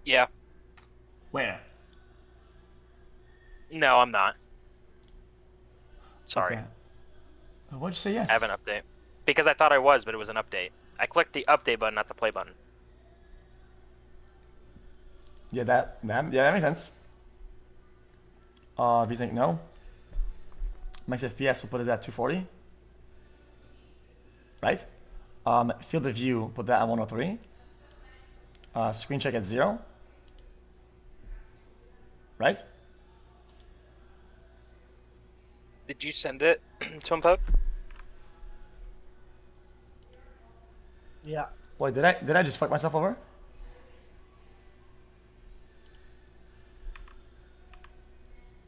Yeah. Where? No, I'm not. Sorry. Okay. Why'd you say yes? I have an update. Because I thought I was, but it was an update. I clicked the update button, not the play button. Yeah, that makes sense. If you think no, max FPS will put it at 240. Right? Field of view, put that at 103. Screen check at 0. Right? Did you send it to him, Poke? Yeah. Wait, did I just fuck myself over?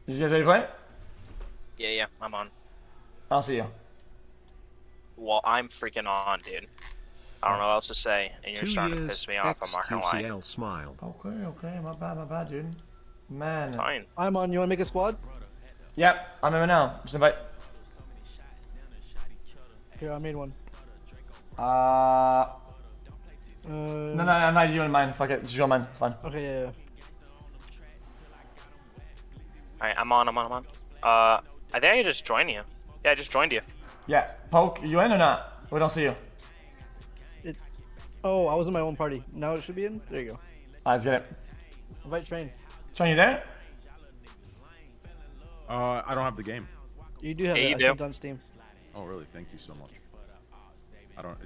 You guys ready to play? Yeah, I'm on. I'll see you. Well, I'm freaking on, dude. I don't know what else to say, and you're starting to piss me off. I'm not gonna lie. XQCL smile. Okay, my bad, dude. Man. Fine. I'm on. You want to make a squad? Yep, I'm in now. Just invite. Here, I made one. No, I'm not you in mine. Fuck it, just go on mine. It's fine. Okay, yeah. Alright, I'm on. I think I just joined you. Yeah, I just joined you. Yeah, Poke, you in or not? We don't see you. Oh, I was in my own party. Now it should be in? There you go. Alright, let's get it. Invite train. Train, you there? I don't have the game. You do have Yeah, it. you I do. sent it on Steam. Oh, really? Thank you so much. I don't.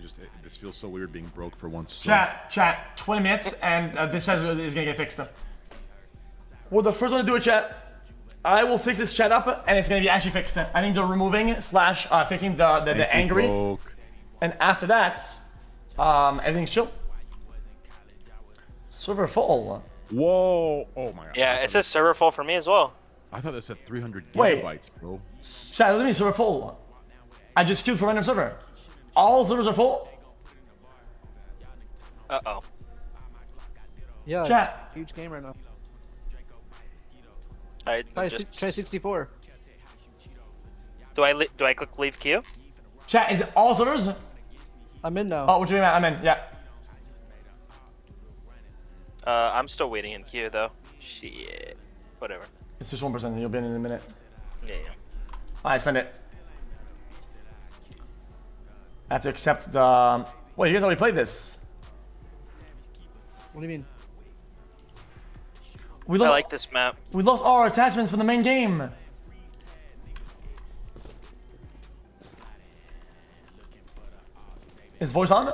This feels so weird being broke for once. So. Chat. 20 minutes, and this chat is gonna get fixed. We're the first one to do it, chat. I will fix this chat up, and it's gonna be actually fixed. I think they're removing slash fixing the angry, Broke. and after that, everything's chill. Server full. Whoa! Oh my god. Yeah, it says server full for me as well. I thought this said 300 Wait. gigabytes, bro. Chat, what do you mean server full? I just queued for random server. All servers are full. Uh-oh. Yeah, Chat. it's a huge game right now. Alright, Try, just... try 64. Do I click leave queue? Chat, is it all servers? I'm in now. Oh, what you mean? I'm in. Yeah. I'm still waiting in queue, though. Shit. Whatever. It's just 1%. You'll be in a minute. Yeah. Alright, send it. I have to accept the... Wait, you guys already played this? What do you mean? We I like this map. We lost all our attachments from the main game. Is voice on?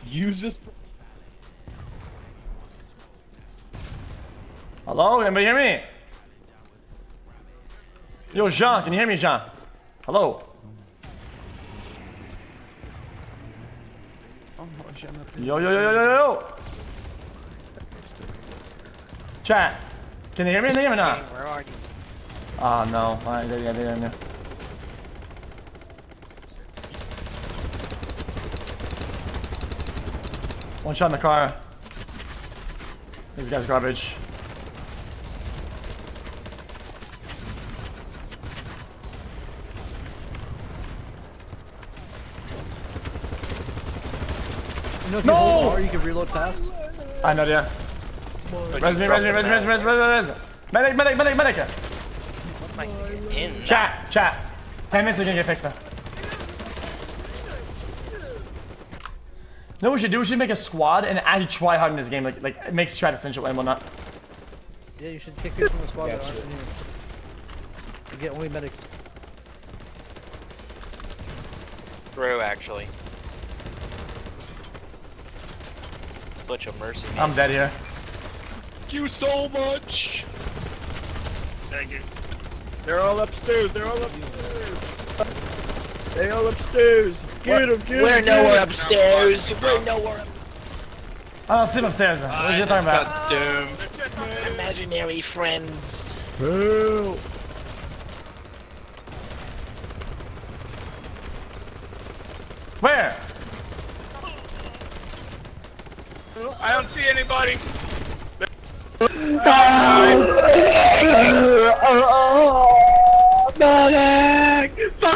Use this. Hello? Anybody hear me? Yo, Jean, can you hear me, Jean? Hello? Yo. Chat, can you hear me in the game or not? Where are you? Oh, no. Alright, there. One shot in the car. This guy's garbage. You know if No! you hold R, you can reload fast. I know, yeah. Res me. Medic. What am I in? Chat. 10 minutes, they're gonna get fixed now. No, what we should do? We should make a squad and actually try hard in this game. Like it makes try to finish it and whatnot. Yeah, you should kick people from the squad that aren't in here. You get only medics. True, actually. Butch of mercy. I'm dead here. Thank you so much. Thank you. They're all upstairs. Get him. We're nowhere upstairs. We're nowhere up. I don't sleep upstairs. What are you talking about? Imaginary friends. Help. Where? I don't see anybody. Oh,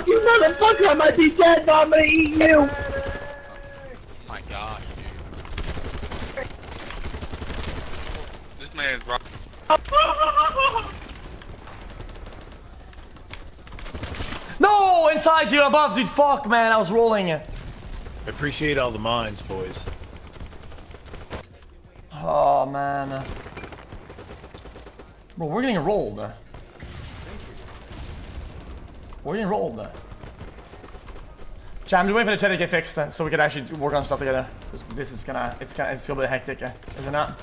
You motherfucker, I might be dead, but I'm gonna eat you! Oh my gosh, dude. This man is rock. No, inside you, above, dude. Fuck, man, I was rolling. I appreciate all the mines, boys. Oh, man. Bro, we're getting rolled. We're getting rolled. Chat, I'm just waiting for the chat to get fixed so we can actually work on stuff together. This is gonna, it's gonna be hectic, is it not?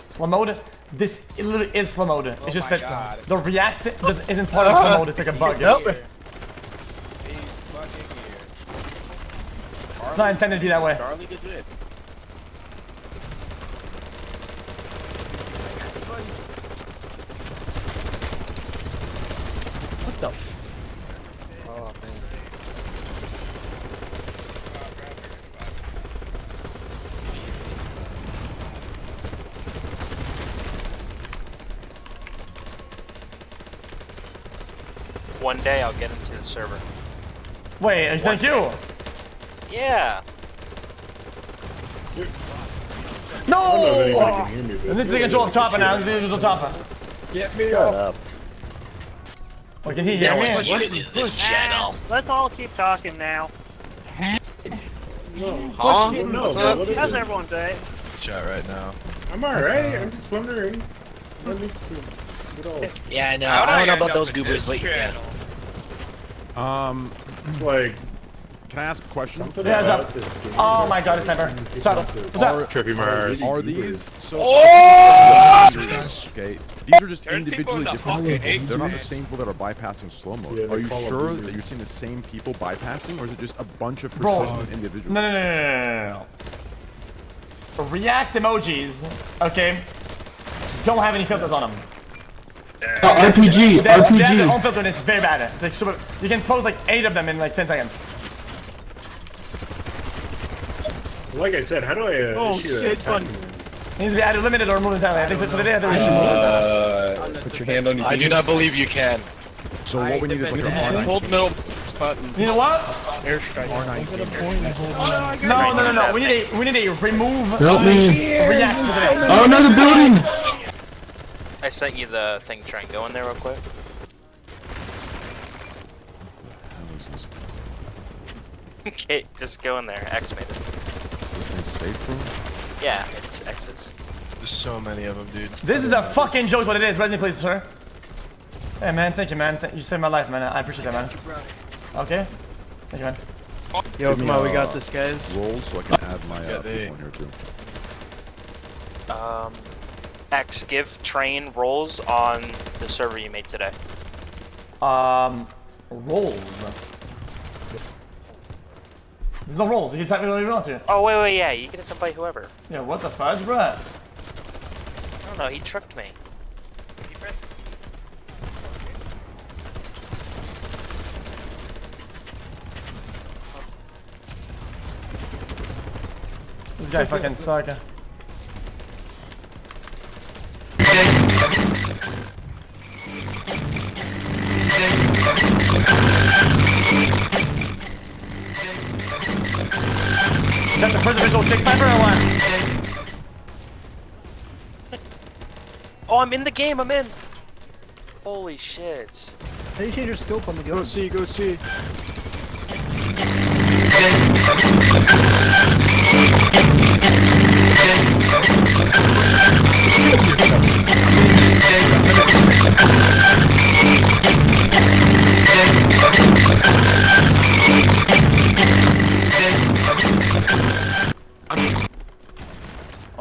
Slow mode? This literally is slow mode. It's just that the react isn't part of slow mode, it's like a bug. It's not intended to be that way. Charlie did it. What the? Oh, man. One day I'll get into the server. Wait, thank you. Yeah. No! I need to take control of Topper now. I need to take control of Topper. Get me up. Wait, can he hear me? What is this channel? Let's all keep talking now. Huh? How's everyone day? Chat right now. I'm alright, I'm just wondering. Yeah, I know. I don't know about those goobers, but yeah. Like, Can I ask a question? Yeah, what's up? Oh my god, it's Sniper. What's up? What's up? Trippy Mars. Are these so? Okay, these are just individually different people. They're not the same people that are bypassing slow mode. Yeah, Are you Call of sure Duty. that you're seeing the same people bypassing, or is it just a bunch of Bro. persistent individuals? No. React emojis, okay, don't have any filters on them. RPG, They have their own filter and it's very bad. It's like super, you can post like 8 of them in like 10 seconds. Like I said, how do I issue that? fun. It needs to be either limited or moved entirely. I think for today I think we should Put your hand on your I do not believe you can. So what we need is like an R9. Hold middle button. You know what? Airstrike. No. We need a remove Help me. react to today. Oh, another building! I sent you the thing. Try and go in there real quick. Okay, just go in there. X made it. Is safe room? Yeah, it's X's. There's so many of them, dude. This is a fucking joke, what it is. Resident, please, sir. Hey man, thank you, man. You saved my life, man. I appreciate that, man. Okay. Thank you, man. Yo, come on, we got this, guys. Rolls so I can add my Yeah, they- people in here too. X, give train rolls on the server you made today. Rolls. There's no rolls. You can type me whatever you want to. Oh, wait, yeah, you can assign by whoever. Yeah, what the fudge, bruh? I don't know, he tricked me. This guy fucking sucker. Is that the first official kick sniper or what? Oh, I'm in the game, I'm in! Holy shit. How do you change your scope on the gun? Go see.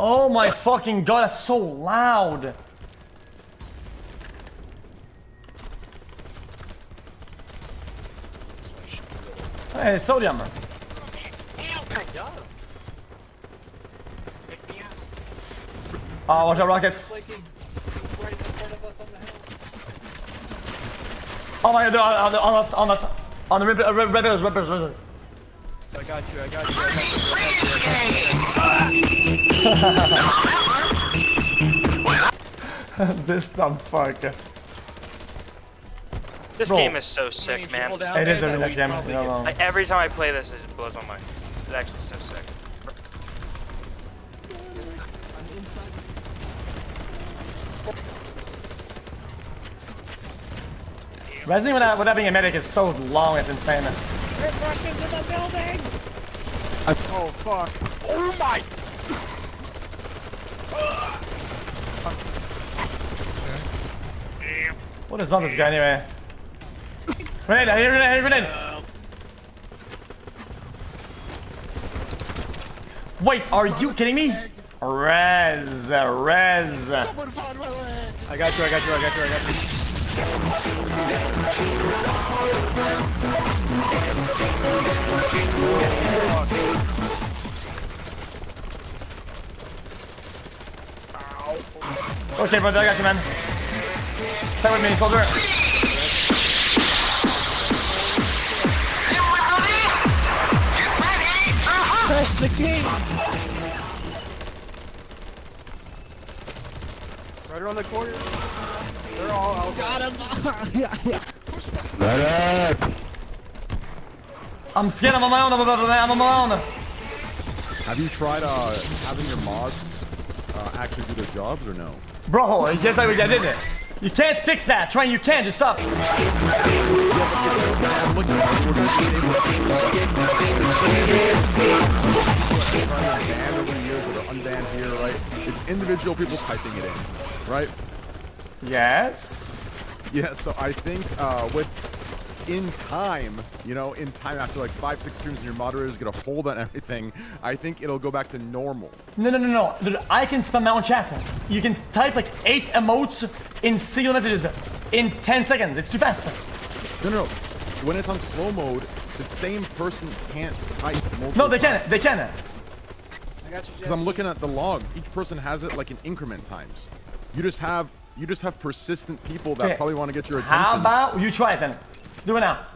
Oh my fucking god, that's so loud. Hey, it's sodium. Oh, watch out, rockets. Oh my god, on the ribbers. I got you. This dumb fuck. This game is so sick, man. It is a really nice game. Like, every time I play this, it blows my mind. It's actually so sick. Resident without being a medic is so long, it's insane. We're back into the building! Oh, fuck. Oh my! What is on this guy anyway? Grenade! I hear grenade! I hear grenade! Wait, are you kidding me? Rez! Rez! I got you, I got you, I got you, I got you. It's okay, brother, I got you, man. Stay with me, soldier. Press the key! Right around the corner. They're all out. Got him! I'm scared, I'm on my own, I'm on my own. Have you tried having your mods actually do their jobs or no? Bro, yes I did it. You can't fix that, Train, you can't, just stop. Yeah, but it's I'm looking at we're gonna disable banned over the years that are unbanned here, right? It's individual people typing it in, right? Yes. Yeah, so I think in time, you know, in time after like 5-6 streams and your moderators get a hold on everything, I think it'll go back to normal. No. Dude, I can spam my own chat. You can type like 8 emotes in single messages in 10 seconds. It's too fast. No. When it's on slow mode, the same person can't type multiple No, they times. can. They can. I got you, Because I'm looking at the logs. Each person has it like in increment times. You just have persistent people that probably want to get your attention. How about you try it then? Do it now.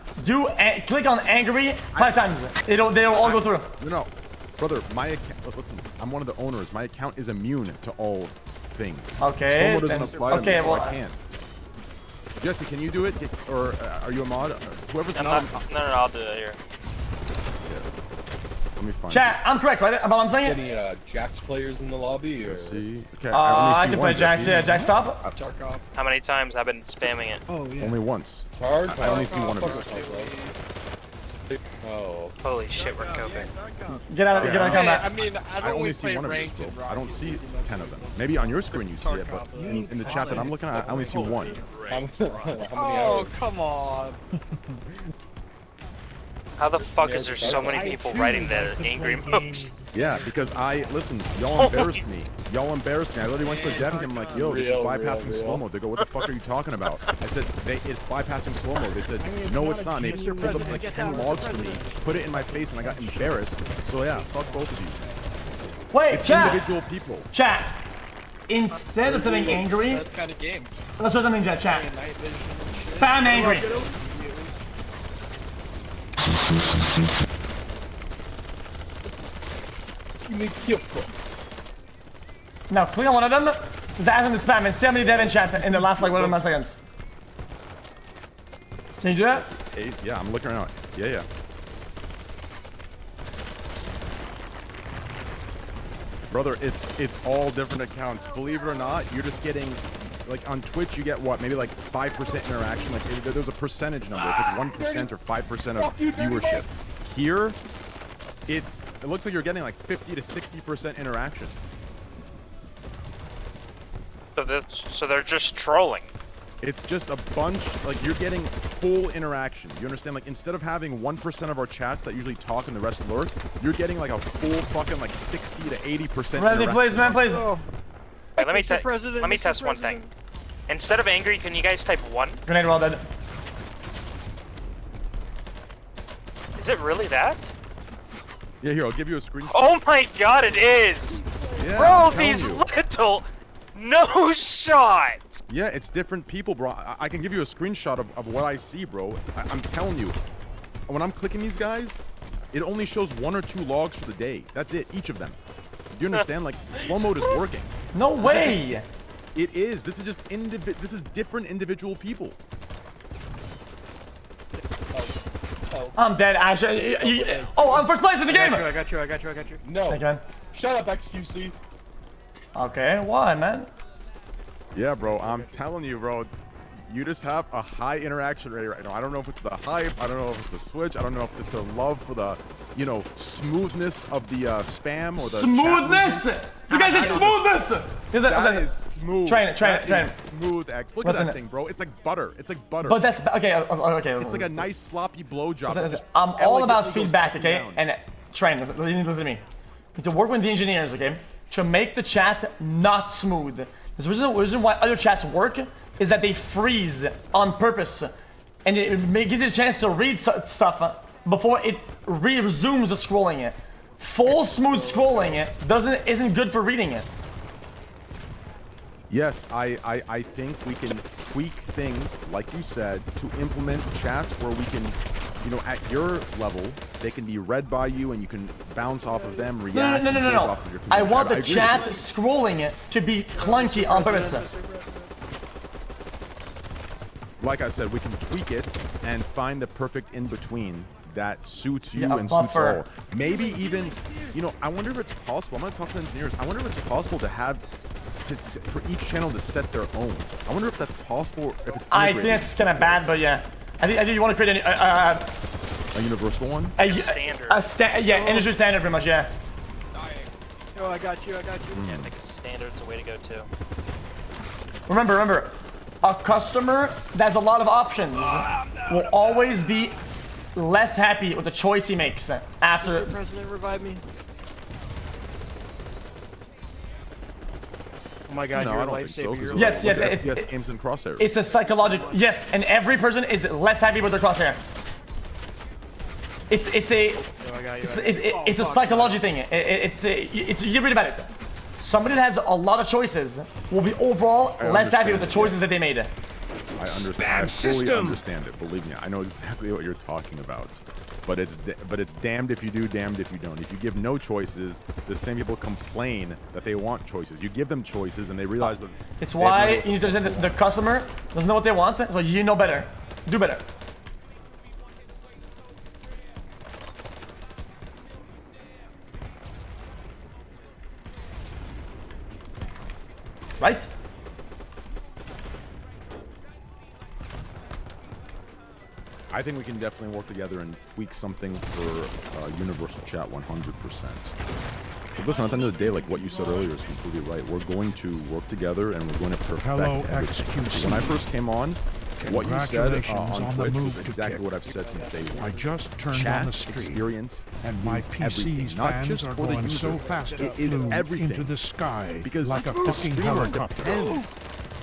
Click on angry 5 times. They'll all go through. No, brother, my account. Listen, I'm one of the owners. My account is immune to all things. Okay. Slow mode doesn't apply to me, so well, I can't. Jesse, can you do it? Or are you a mod? Whoever's I'm not. not. No, I'll do it here. Let me find. Chat, I'm correct, right? About what I'm saying? Any Jax players in the lobby? Or? See. Okay. I can play Jax. Yeah, Jax stop. Tarkov. How many times I've been spamming it? Oh, yeah. Only once. Hard? I only see one of you. Oh. Holy shit, we're coping. Get out of combat. I mean, I don't I only always see play one of ranked these, in bro. I don't see Rocky. 10 of them. Maybe on your screen you see it, but in the chat that I'm looking at, I only see one. How many Oh, hours? come on. How the fuck is there so many people writing the angry emojis? Yeah, because listen, y'all embarrassed me. Y'all embarrassed me. I literally went to the dev team. I'm like, yo, this is bypassing slow mode. They go, what the fuck are you talking about? I said, it's bypassing slow mode. They said, no, it's not. And they pulled up like 10 logs for me, put it in my face, and I got embarrassed. So yeah, fuck both of you. Wait, It's chat. individual people. Chat. Instead of feeling angry, That kind of game. let's do something, chat. Night vision. Spam angry. Now click on one of them, ask them to spam and see how many they have in chat in the last like whatever seconds. Can you do that? Yeah, I'm looking around. Yeah. Brother, it's all different accounts. Believe it or not, you're just getting, like on Twitch, you get what? Maybe like 5% interaction. Like there's a percentage number. It's like 1% or 5% of viewership. Here, it looks like you're getting like 50 to 60% interaction. So they're just trolling. It's just a bunch, like you're getting full interaction. You understand? Like instead of having 1% of our chats that usually talk and the rest lurk, you're getting like a full fucking like 60 to 80% Resident, please, man, please. Hey, let me test one thing. Instead of angry, can you guys type 1? Grenade roll dead. Is it really that? Yeah, here, I'll give you a screenshot. Oh my god, it is! Yeah, Bro, I'm telling these you. little... No shot! Yeah, it's different people, bro. I can give you a screenshot of what I see, bro. I'm telling you. When I'm clicking these guys, it only shows 1 or 2 logs for the day. That's it, each of them. Do you understand? Like, slow mode is working. No way! It is. This is just this is different individual people. I'm dead, Ash. Oh, I'm first place in the game! I got you. No. Thank you, man. Shut up, XQC. Okay, why, man? Yeah, bro, I'm telling you, bro. You just have a high interaction rate right now. I don't know if it's the hype. I don't know if it's the switch. I don't know if it's the love for the, you know, smoothness of the spam or the smoothness. You guys are smoothness. That is smooth. Train it. Smooth X. Look at that thing, bro. It's like butter. It's like butter. But that's okay. It's like a nice sloppy blowjob. I'm all about feedback, okay? And train. Listen to me. You need to work with the engineers, okay, to make the chat not smooth. The reason why other chats work is that they freeze on purpose, and it gives you a chance to read stuff before it resumes the scrolling. Full smooth scrolling isn't good for reading it. Yes, I think we can tweak things, like you said, to implement chats where we can, you know, at your level, they can be read by you and you can bounce off of them, react. No. I want the chat scrolling to be clunky on purpose. Like I said, we can tweak it and find the perfect in-between that suits you and buffer. suits all. Maybe even, you know, I wonder if it's possible. I'm going to talk to the engineers. I wonder if it's possible to have, for each channel to set their own. I wonder if that's possible, if it's integrated. I think it's kind of bad, but yeah. I think you want to create a universal one? Standard. Yeah, industry standard pretty much, yeah. Oh, I got you. Yeah, I think it's standard's the way to go too. Remember, a customer that has a lot of options will always be less happy with the choice he makes after. President, revive me. Oh my God, no, you're I a don't think so. lifesaver. Yes, FPS games and crosshairs. It's a psychological. Yes, and every person is less happy with their crosshair. It's a psychology thing. You read about it. Somebody that has a lot of choices will be overall less happy with the choices that they made. I understand. I fully understand it. Believe me, I know exactly what you're talking about. But it's damned if you do, damned if you don't. If you give no choices, the same people complain that they want choices. You give them choices, and they realize that. It's why you need to understand that the customer doesn't know what they want, so you know better. Do better. Right? I think we can definitely work together and tweak something for universal chat 100%. But listen, at the end of the day, like what you said earlier is completely right. We're going to work together and we're going to perfect everything. XQC. When I first came on, what you said on Twitch was exactly what I've said since day one. I just turned Chat on the stream, experience and my PC's fans are going so fast it flew into the sky because like a fucking helicopter.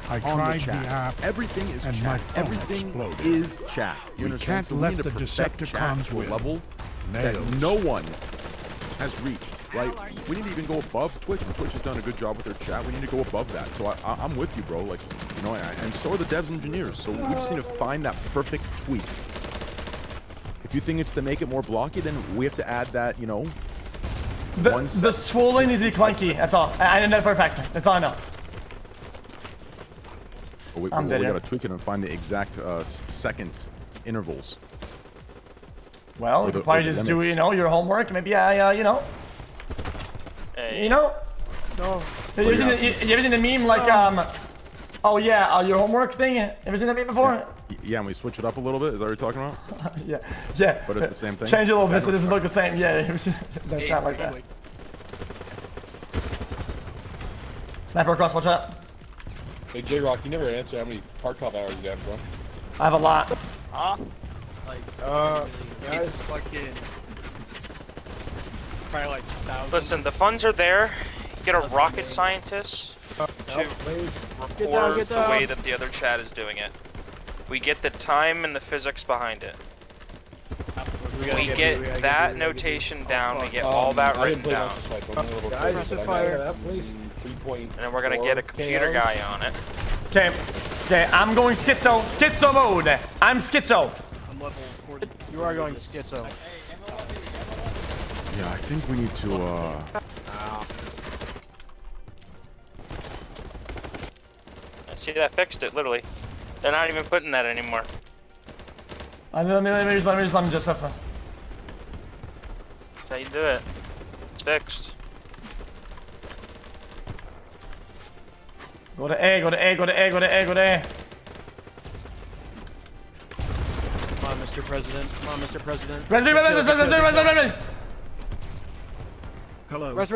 I tried the app, everything is and chat. my phone Everything exploded. is chat. You We understand? can't So let need to the perfect Decepticons chat to a win. level that no one has reached. Right? We need to even go above Twitch, and Twitch has done a good job with their chat. We need to go above that. So I'm with you, bro. Like, you know, and so are the devs and engineers. So we just need to find that perfect tweak. If you think it's to make it more blocky, then we have to add that, you know. The swollen needs to be clunky. That's all. I know that for a fact. That's all I know. We gotta tweak it and find the exact second intervals. Well, you could probably just do, you know, your homework. Maybe you know. Hey. You know? No. You ever seen the meme like, oh yeah, your homework thing? Ever seen that meme before? Yeah, and we switch it up a little bit. Is that what you're talking about? Yeah. But it's the same thing? Change it a little bit so it doesn't look the same. Yeah, that's not like that. Sniper across, watch out. Hey, J-Rock, you never answered how many park top hours you have, bro. I have a lot. Guys, fucking. Probably like 1,000. Listen, the funds are there. Get a rocket scientist to record the way that the other chat is doing it. We get the time and the physics behind it. We get that notation down. We get all that written down. And then we're gonna get a computer guy on it. Okay, I'm going schizo mode. I'm schizo. I'm level 40. You are going schizo. Yeah, I think we need to, See, that fixed it, literally. They're not even putting that anymore. Let me respond, Joseph. That's how you do it. It's fixed. Go to A, go to A, go to A, go to A, go to A. Come on, Mr. President. Come on, Mr. President. Resident. Hello. Rest.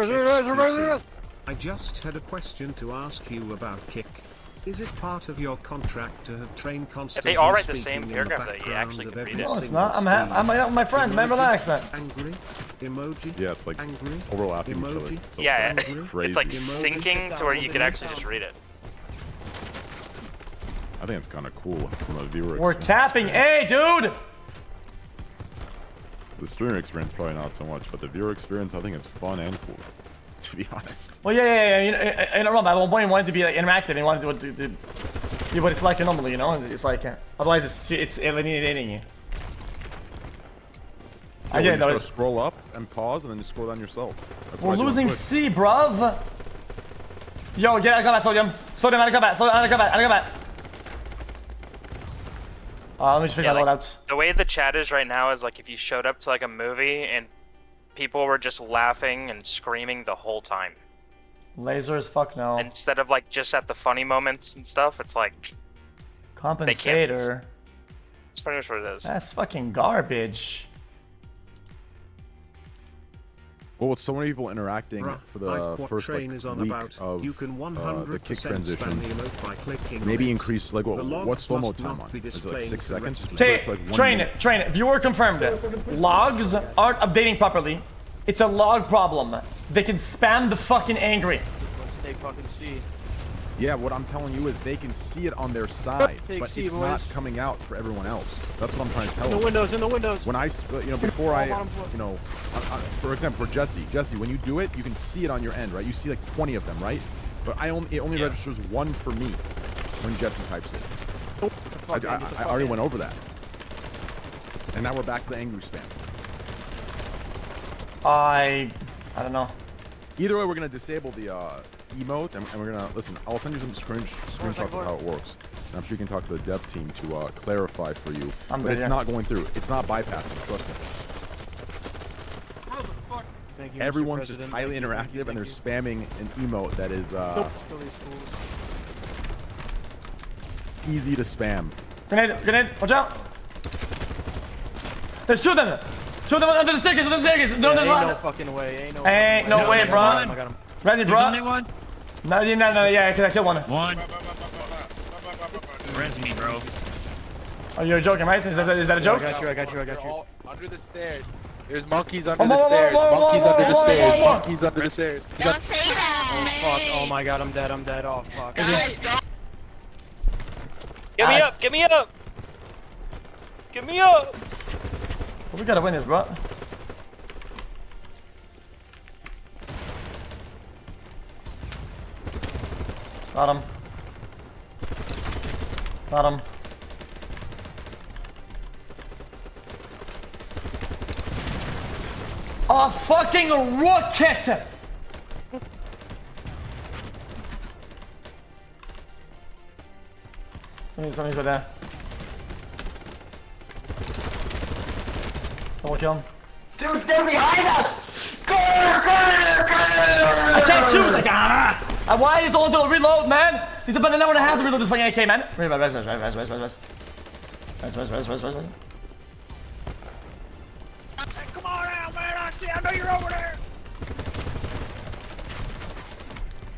I just had a question to ask you about Kick. Is it part of your contract to have trained constantly? If they all write the speaking same in paragraph that you background actually of can every read it. No, it's single not. I'm out with my friends, man. Emoji, Relax. Angry. Emoji. Yeah, it's like Angry. overlapping each Emoji. other. It's so Yeah, fucking crazy. it's like syncing to where you can actually just read it. I think it's kind of cool from a viewer We're experience. capping A, dude. The streamer experience probably not so much, but the viewer experience I think is fun and cool. To be honest. Well, yeah. You know, wrong. At one point, you want it to be like interactive. And you want it to be what it's like normally, you know. It's like otherwise, it's alienating you. I get it. You just Though. gotta scroll up and pause, and then just scroll down yourself. That's We're what I do on losing Twitch. C, bruv. Yo, get out of combat, Sodium. Sodium, out of combat. Let me just figure that out. The way the chat is right now is like if you showed up to like a movie and people were just laughing and screaming the whole time. Laser as fuck no. Instead of like just at the funny moments and stuff, it's like Compensator. it's pretty much what it is. That's fucking garbage. Well, with so many people interacting for the Like what first train like, is on week about. of You can the kick 100% transition, spam the emote by clicking maybe on it. increase like The logs what's slow mo must time not on? be Is it like displaying 6 seconds? Just correctly. put it to, like 1 Train minute. it, train it. Viewer confirmed it. Logs aren't updating properly. It's a log problem. They can spam the fucking angry. Take fucking C. Yeah, what I'm telling you is they can see it on their side, Take but C, it's boys. not coming out for everyone else. That's what I'm trying to tell In the them. windows. When I, before I, for example, for Jesse, when you do it, you can see it on your end, right? You see like 20 of them, right? But it only registers 1 for me when Jesse types it. I already went over that. And now we're back to the angry spam. I don't know. Either way, we're gonna disable the emote, and we're gonna listen. I'll send you some screenshots of how it works, and I'm sure you can talk to the dev team to clarify for you. But it's not going through. It's not bypassing. Trust me. Thank you, Everyone's Mr. just President. highly Thank you, interactive, and they're thank spamming an emote that is Kill these fools. easy to spam. Grenade, watch out. There's 2 of them. 2 of them under the staircase, Ain't no fucking way. Ain't no way, bro. I got him. Ready, bro? Only one? No, yeah, I killed one. One. Res me, bro. Oh, you're joking, right? Is that a joke? I got you. They're all under the stairs. There's monkeys under Whoa, the stairs. Monkeys under the stairs. whoa. Monkeys under the stairs. Don't say that. Oh fuck. Oh my god, I'm dead. Oh fuck. Get me up! Get me up! Get me up! Well, we gotta win this, bro. Got him. A fucking rocket! Somebody's right there. Double kill him. Dude, they're behind us! I can't shoot! Like, why is all the reload, man? He's about an hour and a half to reload this fucking AK, man. Res. Come on out, man. I know you're over there.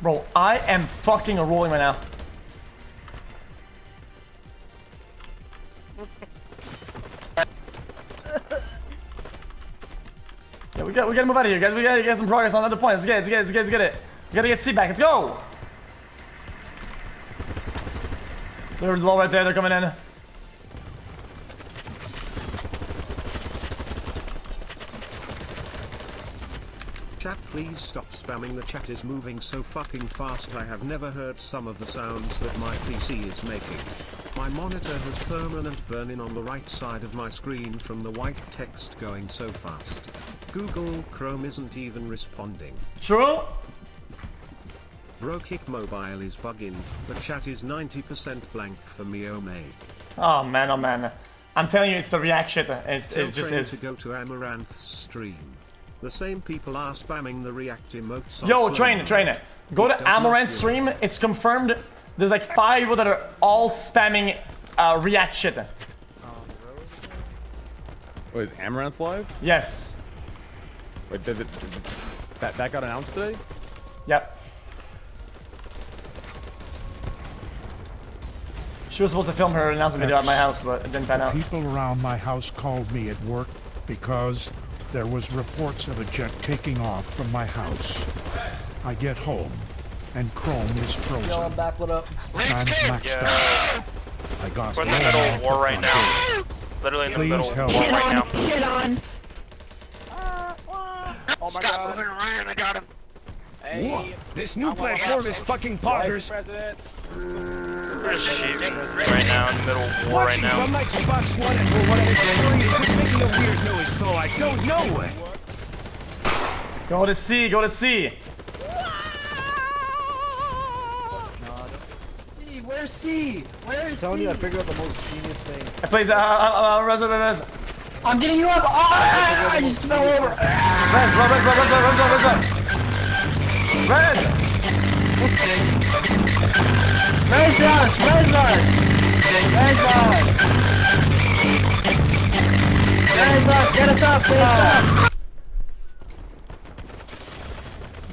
Bro, I am fucking rolling right now. Yeah, we gotta move out of here, guys. We gotta get some progress on other points. Let's get it. We gotta get C back. Let's go. They're low right there. They're coming in. Chat, please stop spamming. The chat is moving so fucking fast. I have never heard some of the sounds that my PC is making. My monitor has permanent burn-in on the right side of my screen from the white text going so fast. Google Chrome isn't even responding. True. Bro, Kick Mobile is bugging. The chat is 90% blank for me, oh mate. Oh man, oh man. I'm telling you, it's the react shit. Tell It just Train is. to go to Amaranth's stream. The same people are spamming the react emotes. on Yo, slow train mo. it. Go to It does not Amaranth work. stream. It's confirmed. There's like 5 people that are all spamming react shit. Wait, is Amaranth live? Yes. Wait, that got announced today? Yep. She was supposed to film her announcement video at my house, but it didn't pan out. People around my house called me at work because there was reports of a jet taking off from my house. I get home, and Chrome is frozen. Yo, I'm back. What up? Time's maxed out. I got We're in the no middle more of war to right now. Literally in the Please middle of help. war right now. Get on. Oh my god. Ryan, I got him. Hey, This new platform is fucking poggers. President. We're just shooting right now in the middle of war right now. my Xbox One and what I experienced, it's making a weird noise, though I don't know it. Go to C. Where's C? Where's I'm telling you, I figured out the most genius thing. I plays Res. I'm getting you up. I just fell over. Get us up, please.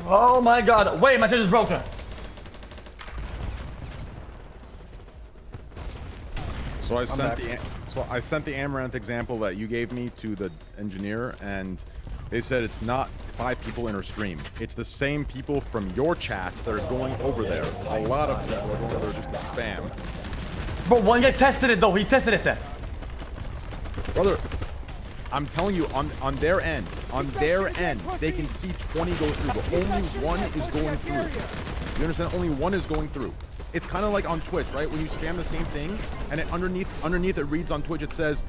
Oh my god. Wait, my chest is broken. So I sent the Amaranth example that you gave me to the engineer, and they said it's not 5 people in her stream. It's the same people from your chat that are going over there. A lot of people are going over there just to spam. But one guy tested it though. He tested it. Brother, I'm telling you, on their end, they can see 20 go through, but only one is going through. You understand? Only one is going through. It's kind of like on Twitch, right? When you spam the same thing, and it underneath it reads on Twitch, it says,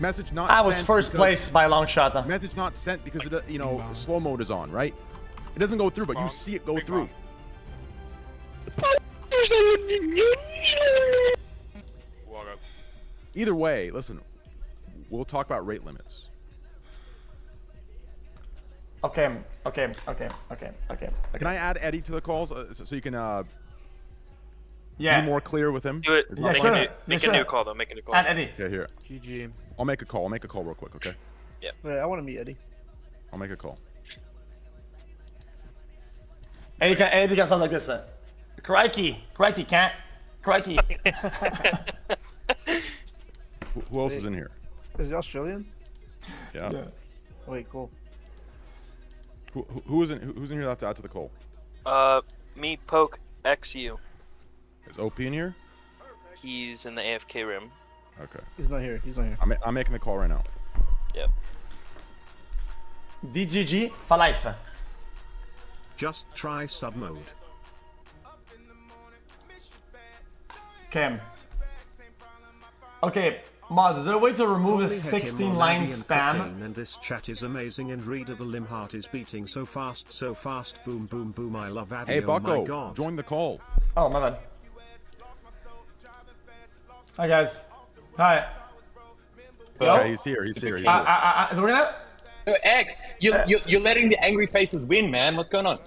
message not sent. I was first place by a long shot. Message not sent because it, slow mode is on, right? It doesn't go through, but you see it go through. Either way, listen, we'll talk about rate limits. Okay. Can I add Eddie to the calls so you can be more clear with him? Do it. Yeah, sure. Make a new call though. Make a new call. Add Eddie. Okay, here. GG. I'll make a call real quick, okay? Wait, I want to meet Eddie. I'll make a call. Eddie can sound like this. Crikey, cat. Crikey. Who else is in here? Is he Australian? Yeah. Wait, cool. Who's in here that have to add to the call? Me, Poke, XU. Is OP in here? He's in the AFK room. Okay. He's not here. I'm making the call right now. Yep. DGG for life. Just try sub mode. Okay, Mods, is there a way to remove the Holy heck, 16-line Imon, spam? cocaine, and this chat is amazing and readable. Heart is beating so fast. Boom, boom, boom. I love Addy. Hey, Oh my Bucko, god. join the call. Oh, my bad. Hi, guys. Hi. Okay, he's here. He's here. Is it working out? X, you're letting the angry faces win, man. What's going on?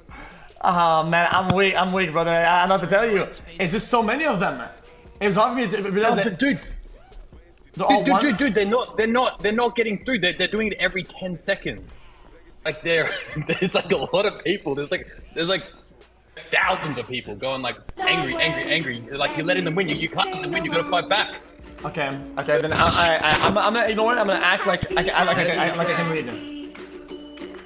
Man, I'm weak, brother. I don't know what to tell you. It's just so many of them. It's hard for me to realize that. Dude, they're not getting through. They're doing it every 10 seconds. Like there's like a lot of people. There's like thousands of people going like angry. Like you're letting them win. You can't let them win. You gotta fight back. Okay. Then I'm gonna ignore it. I'm gonna act like I can read them.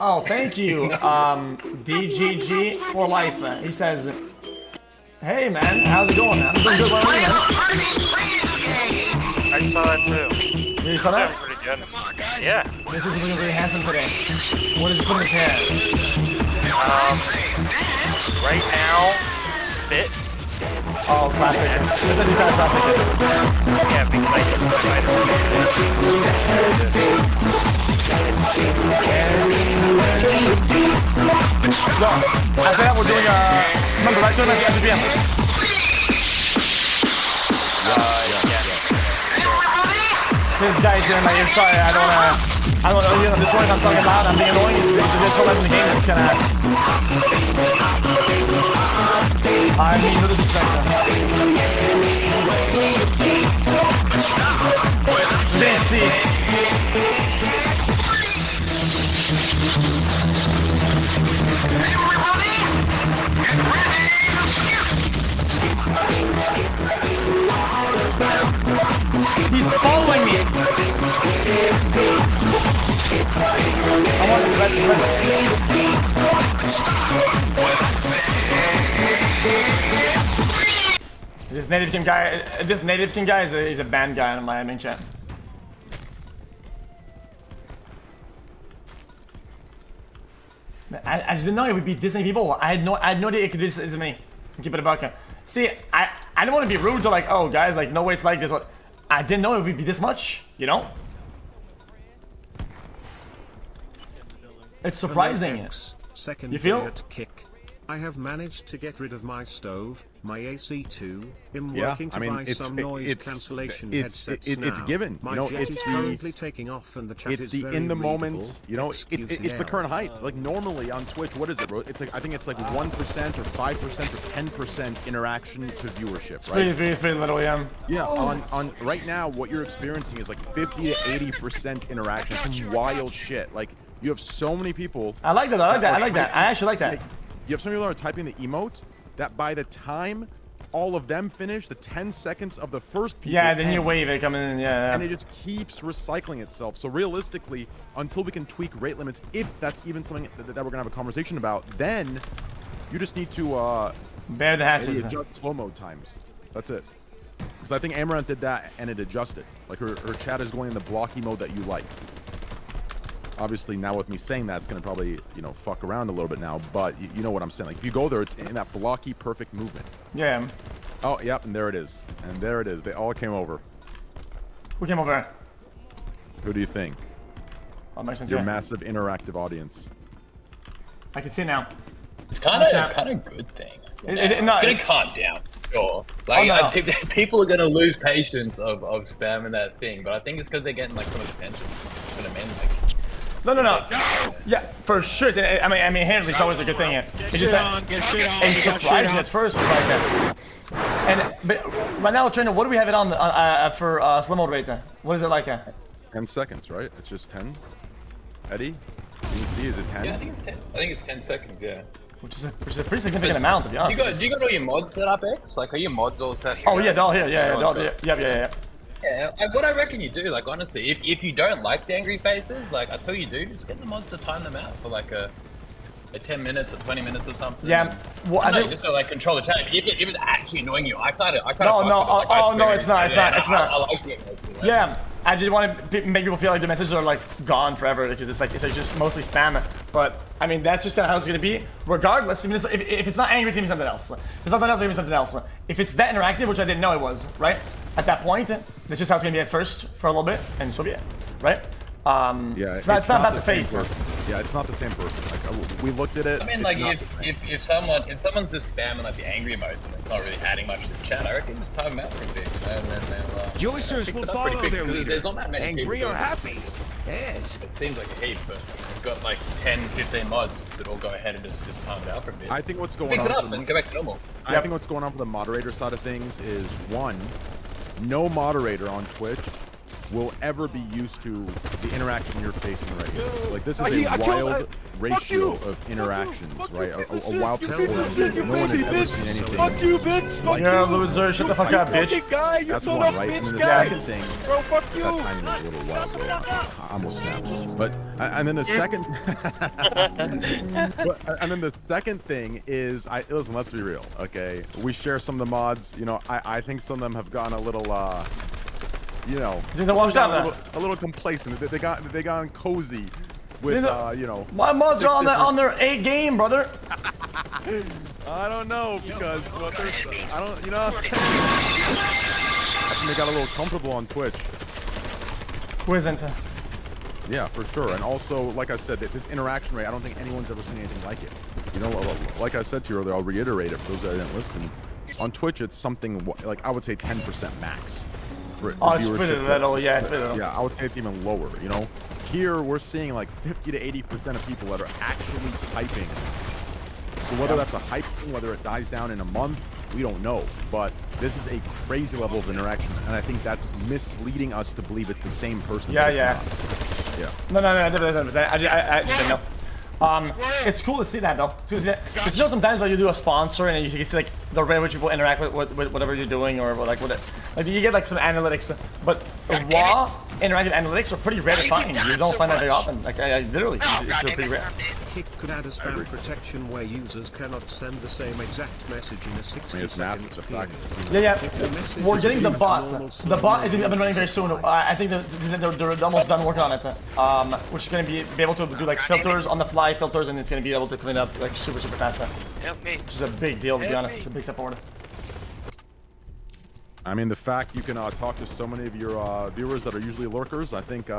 Oh, thank you, DGG for life. He says, "Hey man, how's it going? I'm doing good. What are you, man?" I saw that too. You saw that? Pretty good. Yeah. This is looking really handsome today. What did you put in his hair? Right now, spit. Oh, classic. That's actually kind of classic. Yeah, because I just put my No, after that we're doing remember, right tournament at the SGPM. Yes. This guy's in my ear. Sorry, I don't know. You know, this one I'm talking loud. I'm being annoying. It's because there's so much in the game that's kinda. I mean, no disrespect. They see. He's following me. I want the best. This native team guy is a banned guy on my main chat. I just didn't know it would be this many people. I had no idea it could be this many. Keep it a buck. See, I didn't want to be rude to like, oh guys, like no way it's like this. What? I didn't know it would be this much. You know? It's surprising. Second You feel? kick. I have managed to get rid of my stove, my AC2. I'm Yeah, working to I mean, buy some noise cancellation headsets now. it's given. My You know, jet it's is the currently taking off, and the chat it's is the very in the moment. readable. You know, it's the current hype. Like normally on Twitch, what is it, bro? It's like I think it's like 1% or 5% or 10% interaction to viewership, right? Pretty little, yeah. Yeah, on right now, what you're experiencing is like 50 to 80% interaction. Some wild shit. Like you have so many people. I like that. I actually like that. You have some people that are typing the emote that by the time all of them finish, the 10 seconds of the first people. Yeah, then you wave it coming in. Yeah. And it just keeps recycling itself. So realistically, until we can tweak rate limits, if that's even something that we're gonna have a conversation about, then you just need to bear the hatches. Adjust slow mode times. That's it. Because I think Amaranth did that and it adjusted. Like her chat is going in the blocky mode that you like. Obviously, now with me saying that, it's going to probably, you know, fuck around a little bit now. But you know what I'm saying. Like, if you go there, it's in that blocky, perfect movement. Yeah. Oh, yep, and there it is. And there it is. They all came over. Who came over? Who do you think? Oh, makes sense. Your Yeah. massive interactive audience. I can see it now. It's kind of a good thing. It's gonna calm down. Sure. Like people are gonna lose patience of spamming that thing, but I think it's because they're getting like so much attention. You know what I mean? Like, No. Yeah, for sure. I mean, inherently, it's always a good thing. It's just that it's surprising at first. It's like that. But right now, Trainer, what do we have it on for slow mode rate? What is it like? 10 seconds, right? It's just 10. Eddie, can you see? Is it 10? yeah, I think it's 10. I think it's 10 seconds. Yeah. Which is a pretty significant amount, to be honest. You got all your mods set up, X? Like, are your mods all set? Oh yeah, they're all here. Yeah. Yeah, what I reckon you do, like honestly, if you don't like the angry faces, like I tell you do, just get the mods to time them out for like a 10 minutes or 20 minutes or something. Yeah, well, I think just to like control the chat. If it was actually annoying you, I kind of. No, it's not. I like the emotes. Yeah, I just want to make people feel like the messages are like gone forever because it's like just mostly spam. But I mean, that's just kind of how it's gonna be. Regardless, even if it's not angry, it's gonna be something else. If it's nothing else, it's gonna be something else. If it's that interactive, which I didn't know it was, right? At that point, that's just how it's gonna be at first for a little bit, and so be it, right? Yeah, it's not about the face. Yeah, it's not the same person. Like we looked at it. I mean, like if someone's just spamming like the angry emotes and it's not really adding much to the chat, I reckon just time them out for a bit, and then they'll. Joycers will follow their leader. There's not that many angry people or happy. Yes. It seems like a heap, but we've got like 10, 15 mods that all go ahead and just time it out for a bit. I think what's going Fix on. it up and go back to normal. I think what's going on for the moderator side of things is one, no moderator on Twitch will ever be used to the interaction you're facing right here. Like this is a wild ratio of interactions, right? A wild proportion. No one has ever seen anything. Fuck you, bitch! Like You're a loser. Shut the fuck up, bitch. Guy, that's one, right? And then the second thing, bro, fuck you. that timing was a little wild, bro. I almost snapped. But and then the second, and then the second thing is, listen. Let's be real, okay? We share some of the mods. You know, I think some of them have gone a little. You know, a little complacent. They got cozy with you know. My mods are on their A game, brother. I don't know because I don't. You know. I think they got a little comfortable on Twitch. Who isn't? Yeah, for sure. And also, like I said, this interaction rate, I don't think anyone's ever seen anything like it. You know, like I said to you earlier, I'll reiterate it for those that didn't listen. On Twitch, it's something like I would say 10% max. for Oh, it's viewership. pretty little, yeah, it's pretty little. Yeah, I would say it's even lower, you know? Here, we're seeing like 50 to 80% of people that are actually typing. So whether that's a hype thing, whether it dies down in a month, we don't know. But this is a crazy level of interaction, and I think that's misleading us to believe it's the same person. Yeah, but yeah. it's not. Yeah. No, 100%. I just didn't know. It's cool to see that though. It's cool to see that. Because you know sometimes like you do a sponsor and you can see like the way in which people interact with whatever you're doing or like with it. Like you get like some analytics, but raw interactive analytics are pretty rare to find. You don't find that very often. Like I literally, it's pretty rare. Kick could add a spam protection where users cannot send the same exact message in a 60-second period. Yeah. We're getting the bot. The bot is up and running very soon. I think they're almost done working on it. Which is going to be able to do like filters on the fly filters, and it's going to be able to clean up like super fast. Which is a big deal, to be honest. It's a big step forward. I mean, the fact you can talk to so many of your viewers that are usually lurkers, I think,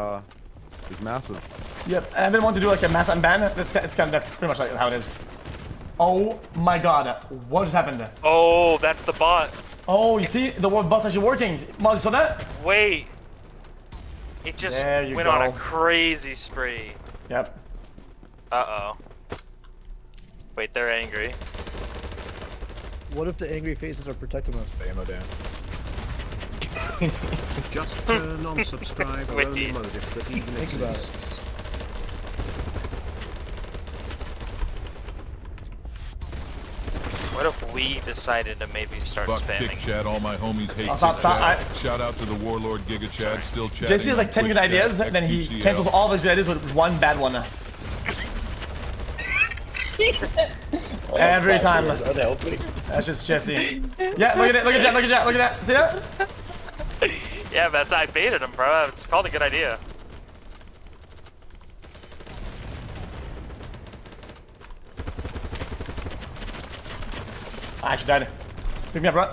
is massive. Yep, and I've been wanting to do like a mass unban. That's pretty much like how it is. Oh my god, what just happened there? Oh, that's the bot. Oh, you see, the bot's actually working. Mom, you saw that? Wait. It just went on a crazy spree. Yep. Uh-oh. Wait, they're angry. What if the angry faces are protecting us? Ammo down. Just turn on subscribe only mode if that even exists. What if we decided to maybe start spamming? Kick Chad, all my homies hate Shout out to the Warlord Giga Chad, still chatting. JC has like 10 good ideas, then he cancels all of his good ideas with one bad one. Every time. That's just Jesse. Yeah, look at it, look at that. See that? Yeah, that's I baited him, bro. It's called a good idea. I actually died. Pick me up, bro.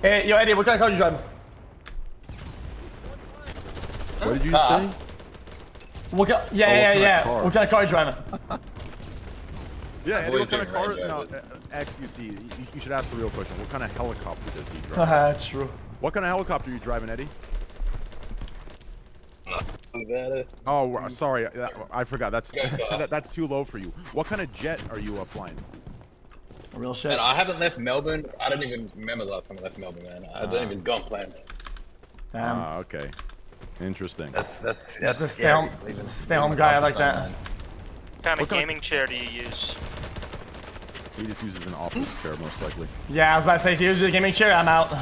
Hey, yo, Eddie, what kind of car are you driving? What did you say? What kind? Yeah. What kind of car are you driving? Yeah, Eddie, what kind of car? No, XQC. You should ask the real question. What kind of helicopter does he drive? That's true. What kind of helicopter are you driving, Eddie? Oh, sorry. I forgot. That's too low for you. What kind of jet are you flying? Real shit. Man, I haven't left Melbourne. I don't even remember the last time I left Melbourne, man. I don't even go on plans. Damn. Okay. Interesting. That's the stay home guy. I like that. What kind of gaming chair do you use? He just uses an office chair, most likely. Yeah, I was about to say, if you use a gaming chair, I'm out.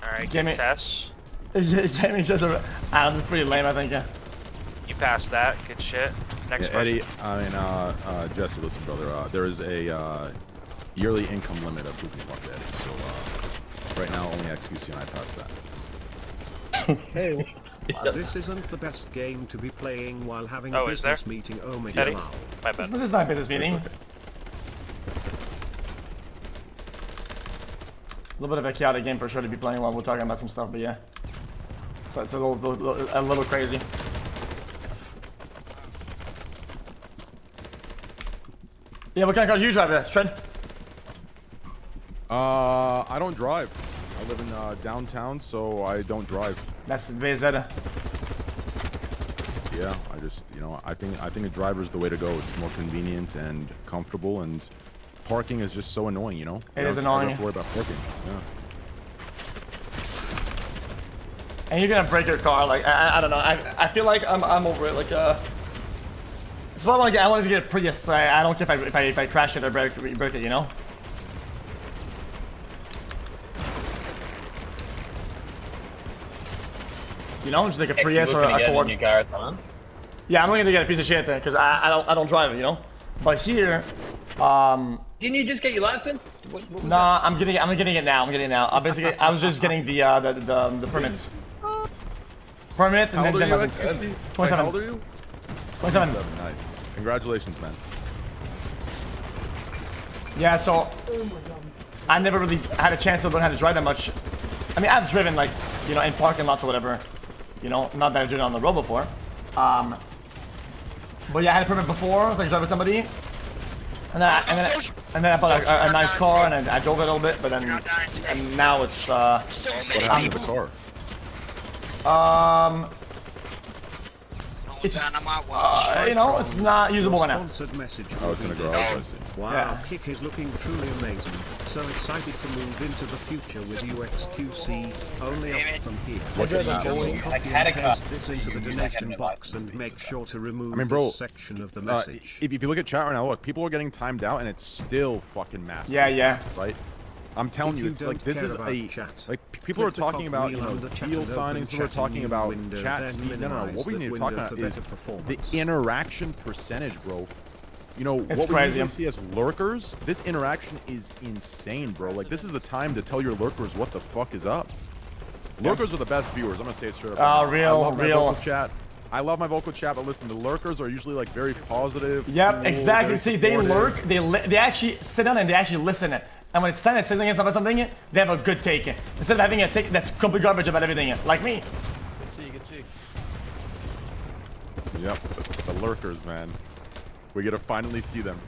Alright, gaming test. Gaming chairs are pretty lame, I think. Yeah. You passed that. Good shit. Next question. Eddie, I mean, Jesse, listen, brother. There is a yearly income limit of who can talk to Eddie. So right now, only XQC and I passed that. Hey, this isn't the best game to be playing while having a business meeting. Oh my Eddie? god. My bad. This is not a business meeting. Okay. A little bit of a chaotic game for sure to be playing while we're talking about some stuff, but yeah. So it's a little crazy. Yeah, what kind of car do you drive there, Trent? I don't drive. I live in downtown, so I don't drive. That's the BZ. Yeah, I just, I think a driver's the way to go. It's more convenient and comfortable, and parking is just so annoying, you know? It is annoying. You don't have to worry about parking. Yeah. And you're gonna break your car, like, I don't know. I feel like I'm over it, like, it's what I wanted to get a Prius. I don't care if I crash it or break it, you know? You know, just like a Prius or a Ford. Yeah, I'm looking to get a piece of shit because I don't drive it, you know. But here, didn't you just get your license? Nah, I'm getting it now. Basically, I was just getting the permits. Permit and then license. 27. How old are you? 27. Nice. Congratulations, man. Yeah, so I never really had a chance to learn how to drive that much. I mean, I've driven like, in parking lots or whatever. Not that I've driven on the road before. But yeah, I had a permit before, so I could drive with somebody. And then I bought a nice car and I drove it a little bit, but then and now it's What happened to the car? It's just, you know, it's not usable right now. Sponsored message. Oh, it's in a garage. I see. Wow, Yeah. Kick is looking truly amazing. So excited to move into the future with you XQC. Only up from here. What's Just that? had a cut. this into the donation box and make sure to remove bro, this section of the message. if you look at chat right now, look, people are getting timed out, and it's still fucking massive. Yeah. Right? I'm telling you, it's like this is like people are talking about, you know, deal signings. People are talking about chat speed. No. What we need to talk about is the interaction percentage, bro. You know, what we usually see as lurkers, this interaction is insane, bro. Like, this is the time to tell your lurkers what the fuck is up. Lurkers are the best viewers. I'm gonna say it straight up. Real. Vocal chat. I love my vocal chat, but listen, the lurkers are usually like very positive. Yep, cool, exactly. See, they lurk, they actually sit down and they actually listen. And when it's time to say something, they have a good take. Instead of having a take that's complete garbage about everything, like me. You can see. Yep, the lurkers, man. We get to finally see them.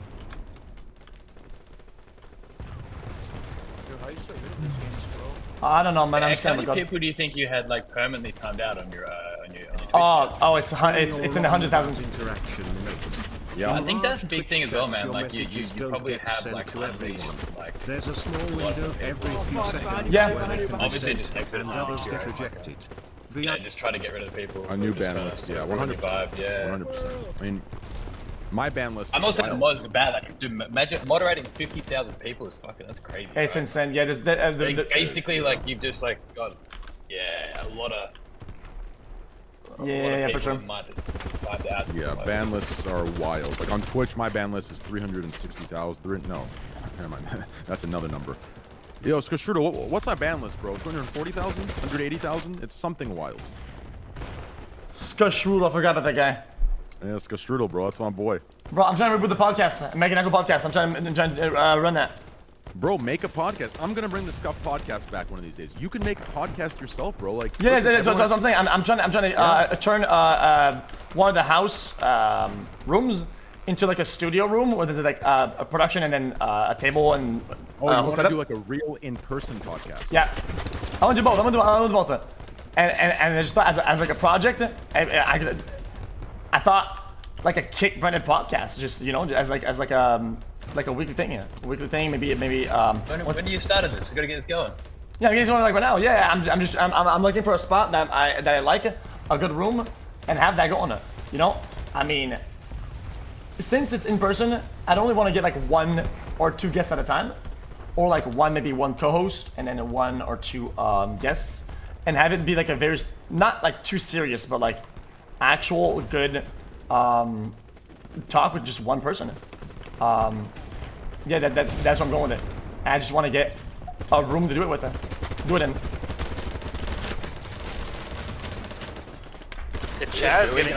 I don't know, man. I'm How many people do you think you had like permanently timed out on your it's in the 100,000s. Interaction rate. Yeah. I think that's a big thing as well, man. Like you probably have like there's a small window every few seconds. Yeah. Obviously, just take it and others get rejected. Yeah, just try to get rid of people. A new ban list, yeah, 100%. Yeah. 100%. I mean, my ban list. I'm also saying mods are bad. Like, dude, imagine moderating 50,000 people is fucking. That's crazy. It's insane. Yeah, there's basically like you've just like got a lot of. Yeah, for sure. Yeah, ban lists are wild. Like on Twitch, my ban list is 360,000. No, never mind. That's another number. Yo, Skashrudo, what's my ban list, bro? 240,000? 180,000? It's something wild. Skashrudo, I forgot about that guy. Yeah, Skashrudo, bro. That's my boy. Bro, I'm trying to reboot the podcast. Make an actual podcast. I'm trying to run that. Bro, make a podcast. I'm gonna bring the Scuff podcast back one of these days. You can make a podcast yourself, bro. Like, yeah, that's what I'm saying. I'm trying to turn one of the house rooms into like a studio room where there's like a production and then a table and you want to do like a real in-person podcast? Yeah, I want to do both. I want to do both. And just as like a project, I thought like a Kick branded podcast, just as like a weekly thing, maybe. When do you started this? We gotta get this going. Yeah, I'm getting going like right now. Yeah, I'm looking for a spot that I like, a good room, and have that going. You know, I mean, since it's in person, I'd only want to get like 1 or 2 guests at a time, or like maybe one co-host and then 1 or 2 guests, and have it be like a very not like too serious, but like actual good talk with just one person. Yeah, that's what I'm going with it. I just want to get a room to do it with. Do it in. The chat is getting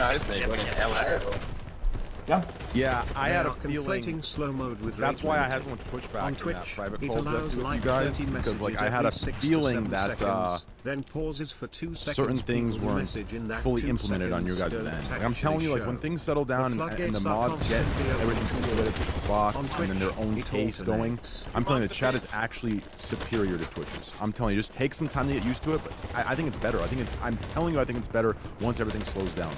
Yeah, I had a conflating feeling. slow mode with That's why I had so much pushback on Twitch. in that private It call allows just with like you guys 30 because like messages I had a every 6 to feeling 7 that seconds, then pauses for 2 seconds. certain things people weren't message in that fully 2 implemented on your guys' seconds end. don't Like, I'm telling you, like when actually things settle down The and the floodgates are mods get constantly everything open. situated with bots On and then their own Twitch, it pace going, alternates. I'm telling you, the chat is actually superior to Twitch's. I'm telling you, just take some time to get used to it. But I think it's better. I'm telling you, I think it's better once everything slows down.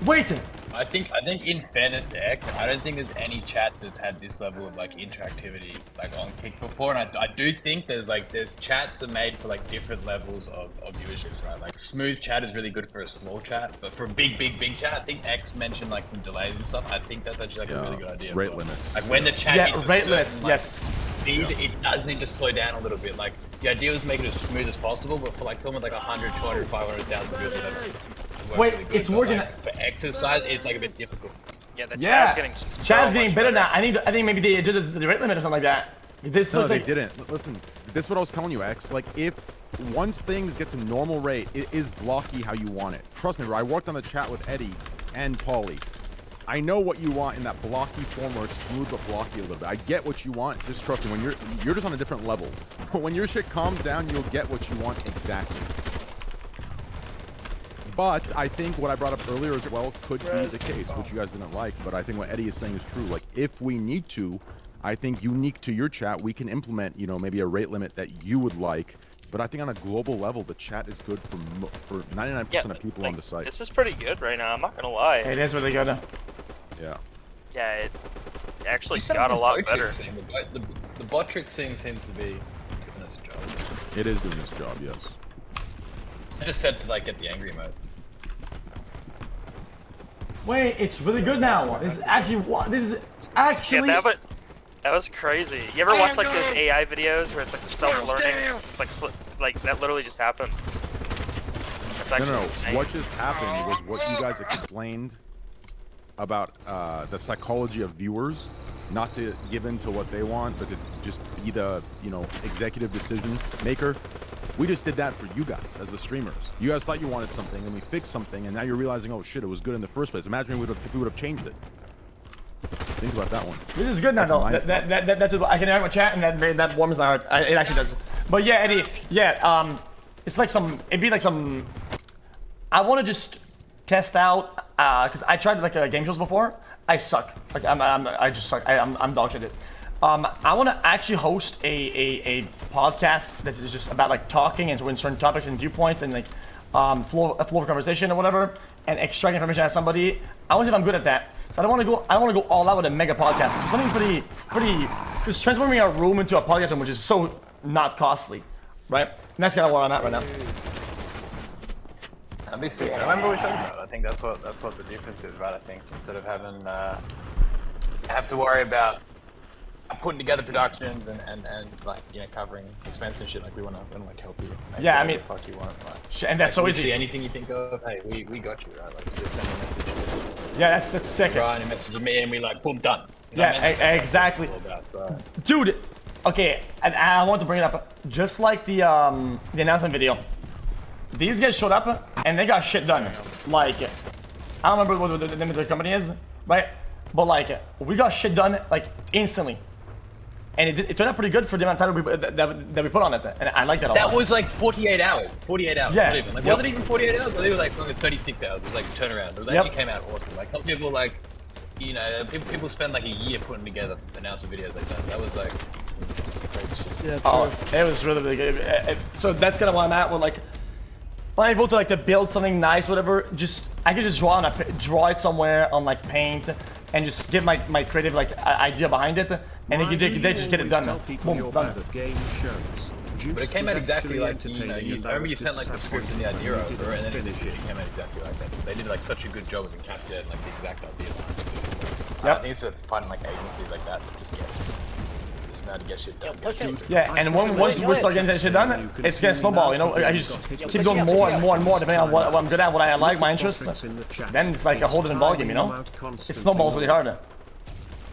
Wait. I think in fairness to X, I don't think there's any chat that's had this level of like interactivity like on Kick before, and I do think there's chats are made for like different levels of viewership, right? Like smooth chat is really good for a small chat, but for a big chat, I think X mentioned like some delays and stuff. I think that's actually like a really good idea. Rate limits. Like when the chat hits rate limits, yes. Speed, it does need to slow down a little bit. Like the idea was to make it as smooth as possible, but for like someone with like 100, 200, 500,000 viewers, whatever. Wait, really good, it's working. Like, for exercise, it's like a bit difficult. Yeah, the chat's getting chat's getting better now. I think maybe they did the rate limit or something like that. This No, looks they like didn't. Listen, this is what I was telling you, X. Like, if once things get to normal rate, it is blocky how you want it. Trust me, bro. I worked on the chat with Eddie and Paulie. I know what you want in that blocky form where it's smooth but blocky a little bit. I get what you want. Just trust me. When you're just on a different level. When your shit calms down, you'll get what you want exactly. But I think what I brought up earlier as well could be the case, which you guys didn't like. But I think what Eddie is saying is true. Like, if we need to, I think unique to your chat, we can implement, you know, maybe a rate limit that you would like. But I think on a global level, the chat is good for 99% of people on the site. This is pretty good right now. I'm not gonna lie. It is really good. Yeah. Yeah, it actually got a lot better. The bot trick scene seems to be doing its job. It is doing its job, yes. I just said to like get the angry mode. Wait, it's really good now. This is actually what this is actually. Yeah, that was crazy. You ever watch like those AI videos where it's like the self-learning? It's like that literally just happened. That's actually insane. What just happened was what you guys explained about the psychology of viewers, not to give in to what they want, but to just be the, you know, executive decision maker. We just did that for you guys as the streamers. You guys thought you wanted something, and we fixed something, and now you're realizing, oh shit, it was good in the first place. Imagine if we would have changed it. Think about that one. This is good now, though. That's what I can hear my chat, and that warms my heart. It actually does. But yeah, Eddie, yeah, it's like it'd be like some. I want to just test out, because I tried like game shows before. I suck. Like I just suck. I'm dog shit at it. I want to actually host a podcast that's just about like talking and certain topics and viewpoints and like flow of conversation or whatever, and extract information out of somebody. I want to see if I'm good at that. So I don't want to go all out with a mega podcast. Just something pretty, just transforming our room into a podcast room, which is so not costly, right? And that's kind of where I'm at right now. That'd be sick. I remember we talked about it. I think that's what the difference is, right? I think instead of having have to worry about putting together productions and like, you know, covering expense and shit, like we wanna like help you. Yeah, I mean, the fuck you want, like, and that's so easy. See anything you think of, hey, we got you, right? Like you just send a message. Yeah, that's sick. Right, and a message to me, and we like boom, done. You know yeah, what I mean? exactly. About, so. Dude, okay, and I want to bring it up. Just like the announcement video, these guys showed up and they got shit done. Like, I don't remember what the name of the company is, right? But like, we got shit done like instantly. And it turned out pretty good for the amount of time that we put on it, and I like that a lot. That was like 48 hours. 48 hours. Yeah. Not even. Like, was it even 48 hours? I think it was like 36 hours. It was like turnaround. It was actually came out awesome. Like some people like, you know, people spend like a year putting together announcement videos like that. That was like crazy shit. Yeah, it was really, really good. So that's kind of where I'm at. With like, when I'm able to like to build something nice, whatever. I could just draw it somewhere on like Paint, and just give my creative like idea behind it. And then they just get it done. Boom, done. But it came out exactly like, you know, I remember you sent like the script and the idea over, and then this shit came out exactly like that. They did like such a good job of encapsulating like the exact idea behind it. So, I think it's worth finding like agencies like that that just know how to get shit done. Yeah, and once we start getting that shit done, it's gonna snowball, you know? I just keep doing more and more and more depending on what I'm good at, what I like, my interests. Then it's like a whole different ballgame, you know? It snowballs really hard.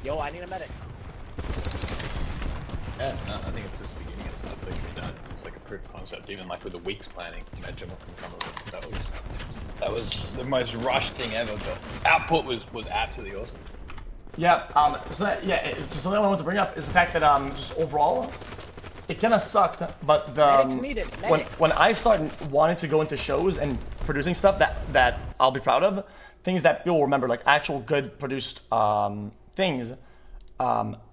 Yo, I need a medic. Yeah, no, I think it's just the beginning of stuff that can be done. It's just like a proof of concept, even like with the weeks planning. Imagine what can come of it. That was the most rushed thing ever, but output was absolutely awesome. Yeah, so something I want to bring up is the fact that just overall, it kind of sucked, but when I started wanting to go into shows and producing stuff that I'll be proud of, things that people remember, like actual good produced things,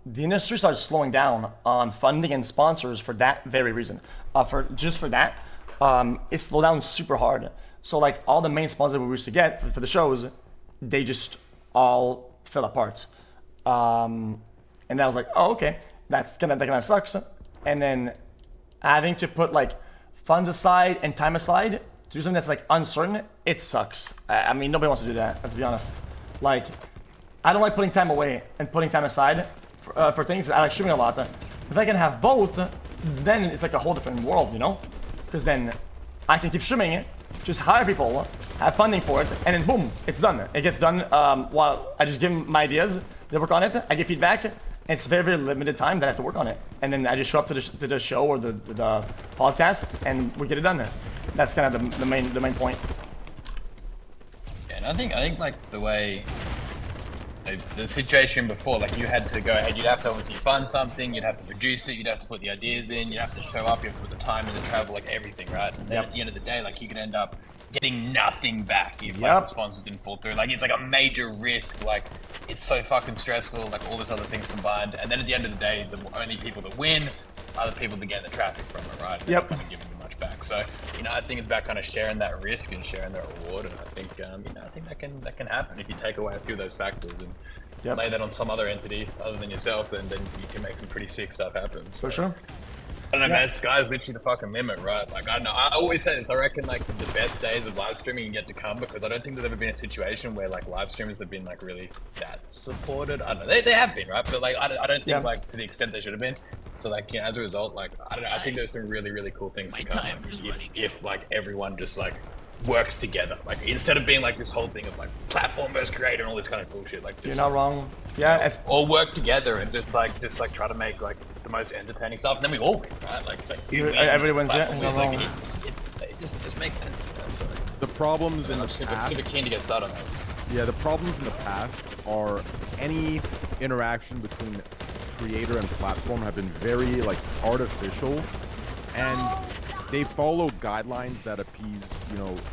the industry started slowing down on funding and sponsors for that very reason. For that, it slowed down super hard. So like all the main sponsors that we used to get for the shows, they just all fell apart. And then I was like, oh, okay, that kind of sucks. And then having to put like funds aside and time aside to do something that's like uncertain, it sucks. I mean, nobody wants to do that, let's be honest. Like, I don't like putting time away and putting time aside for things. I like streaming a lot. If I can have both, then it's like a whole different world, you know? Because then I can keep streaming it, just hire people, have funding for it, and then boom, it's done. It gets done while I just give them my ideas, they work on it, I get feedback, and it's very, very limited time that I have to work on it. And then I just show up to the show or the podcast, and we get it done. That's kind of the main point. Yeah, and I think like the way the situation before, like you had to go ahead, you'd have to obviously fund something, you'd have to produce it, you'd have to put the ideas in, you'd have to show up, you have to put the time in, the travel, like everything, right? And then at the end of the day, like you could end up getting nothing back if like the sponsors didn't fall through. Like it's like a major risk. Like it's so fucking stressful. Like all these other things combined, and then at the end of the day, the only people that win are the people that get the traffic from it, right? They're not kind of giving them much back. So I think it's about kind of sharing that risk and sharing that reward. And I think I think that can happen if you take away a few of those factors and lay that on some other entity other than yourself, then you can make some pretty sick stuff happen. So. For sure. I don't know, man. The sky's literally the fucking limit, right? Like, I don't know. I always say this. I reckon, like, the best days of live streaming are yet to come because I don't think there's ever been a situation where, like, live streamers have been, like, really that supported. I don't know. They have been, right? But, like, I don't think, like, to the extent they should have been. So, like, as a result, like, I don't know. I think there's some really, really cool things to come. Like, if, like, everyone just, like, works together. Like, instead of being, like, this whole thing of, like, platform versus creator and all this kind of bullshit. Like, just, you're not wrong. Yeah, it's all work together and just try to make, like, the most entertaining stuff, and then we all win, right? Like everybody wins, yeah. Like, it just makes sense. So. The problems in the past. Super keen to get started on that. Yeah, the problems in the past are any interaction between creator and platform have been very like artificial, and they follow guidelines that appease,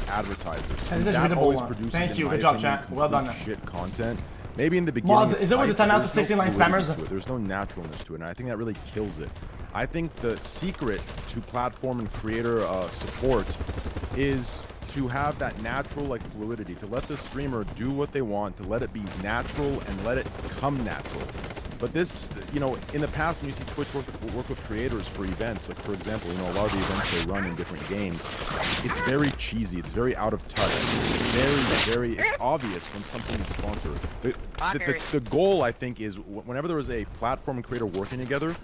advertisers. And that always produces, thank you, good job, chat. Well done. Shit content. Maybe in the beginning, Mods, is it worth the 10 out of 16 line spammers? There's no naturalness to it, and I think that really kills it. I think the secret to platform and creator support is to have that natural like fluidity, to let the streamer do what they want, to let it be natural and let it come natural. But this, in the past when you see Twitch work with creators for events, like for example, a lot of the events they run in different games, it's very cheesy, it's very out of touch, it's obvious when something is sponsored. The goal, I think, is whenever there is a platform and creator working together,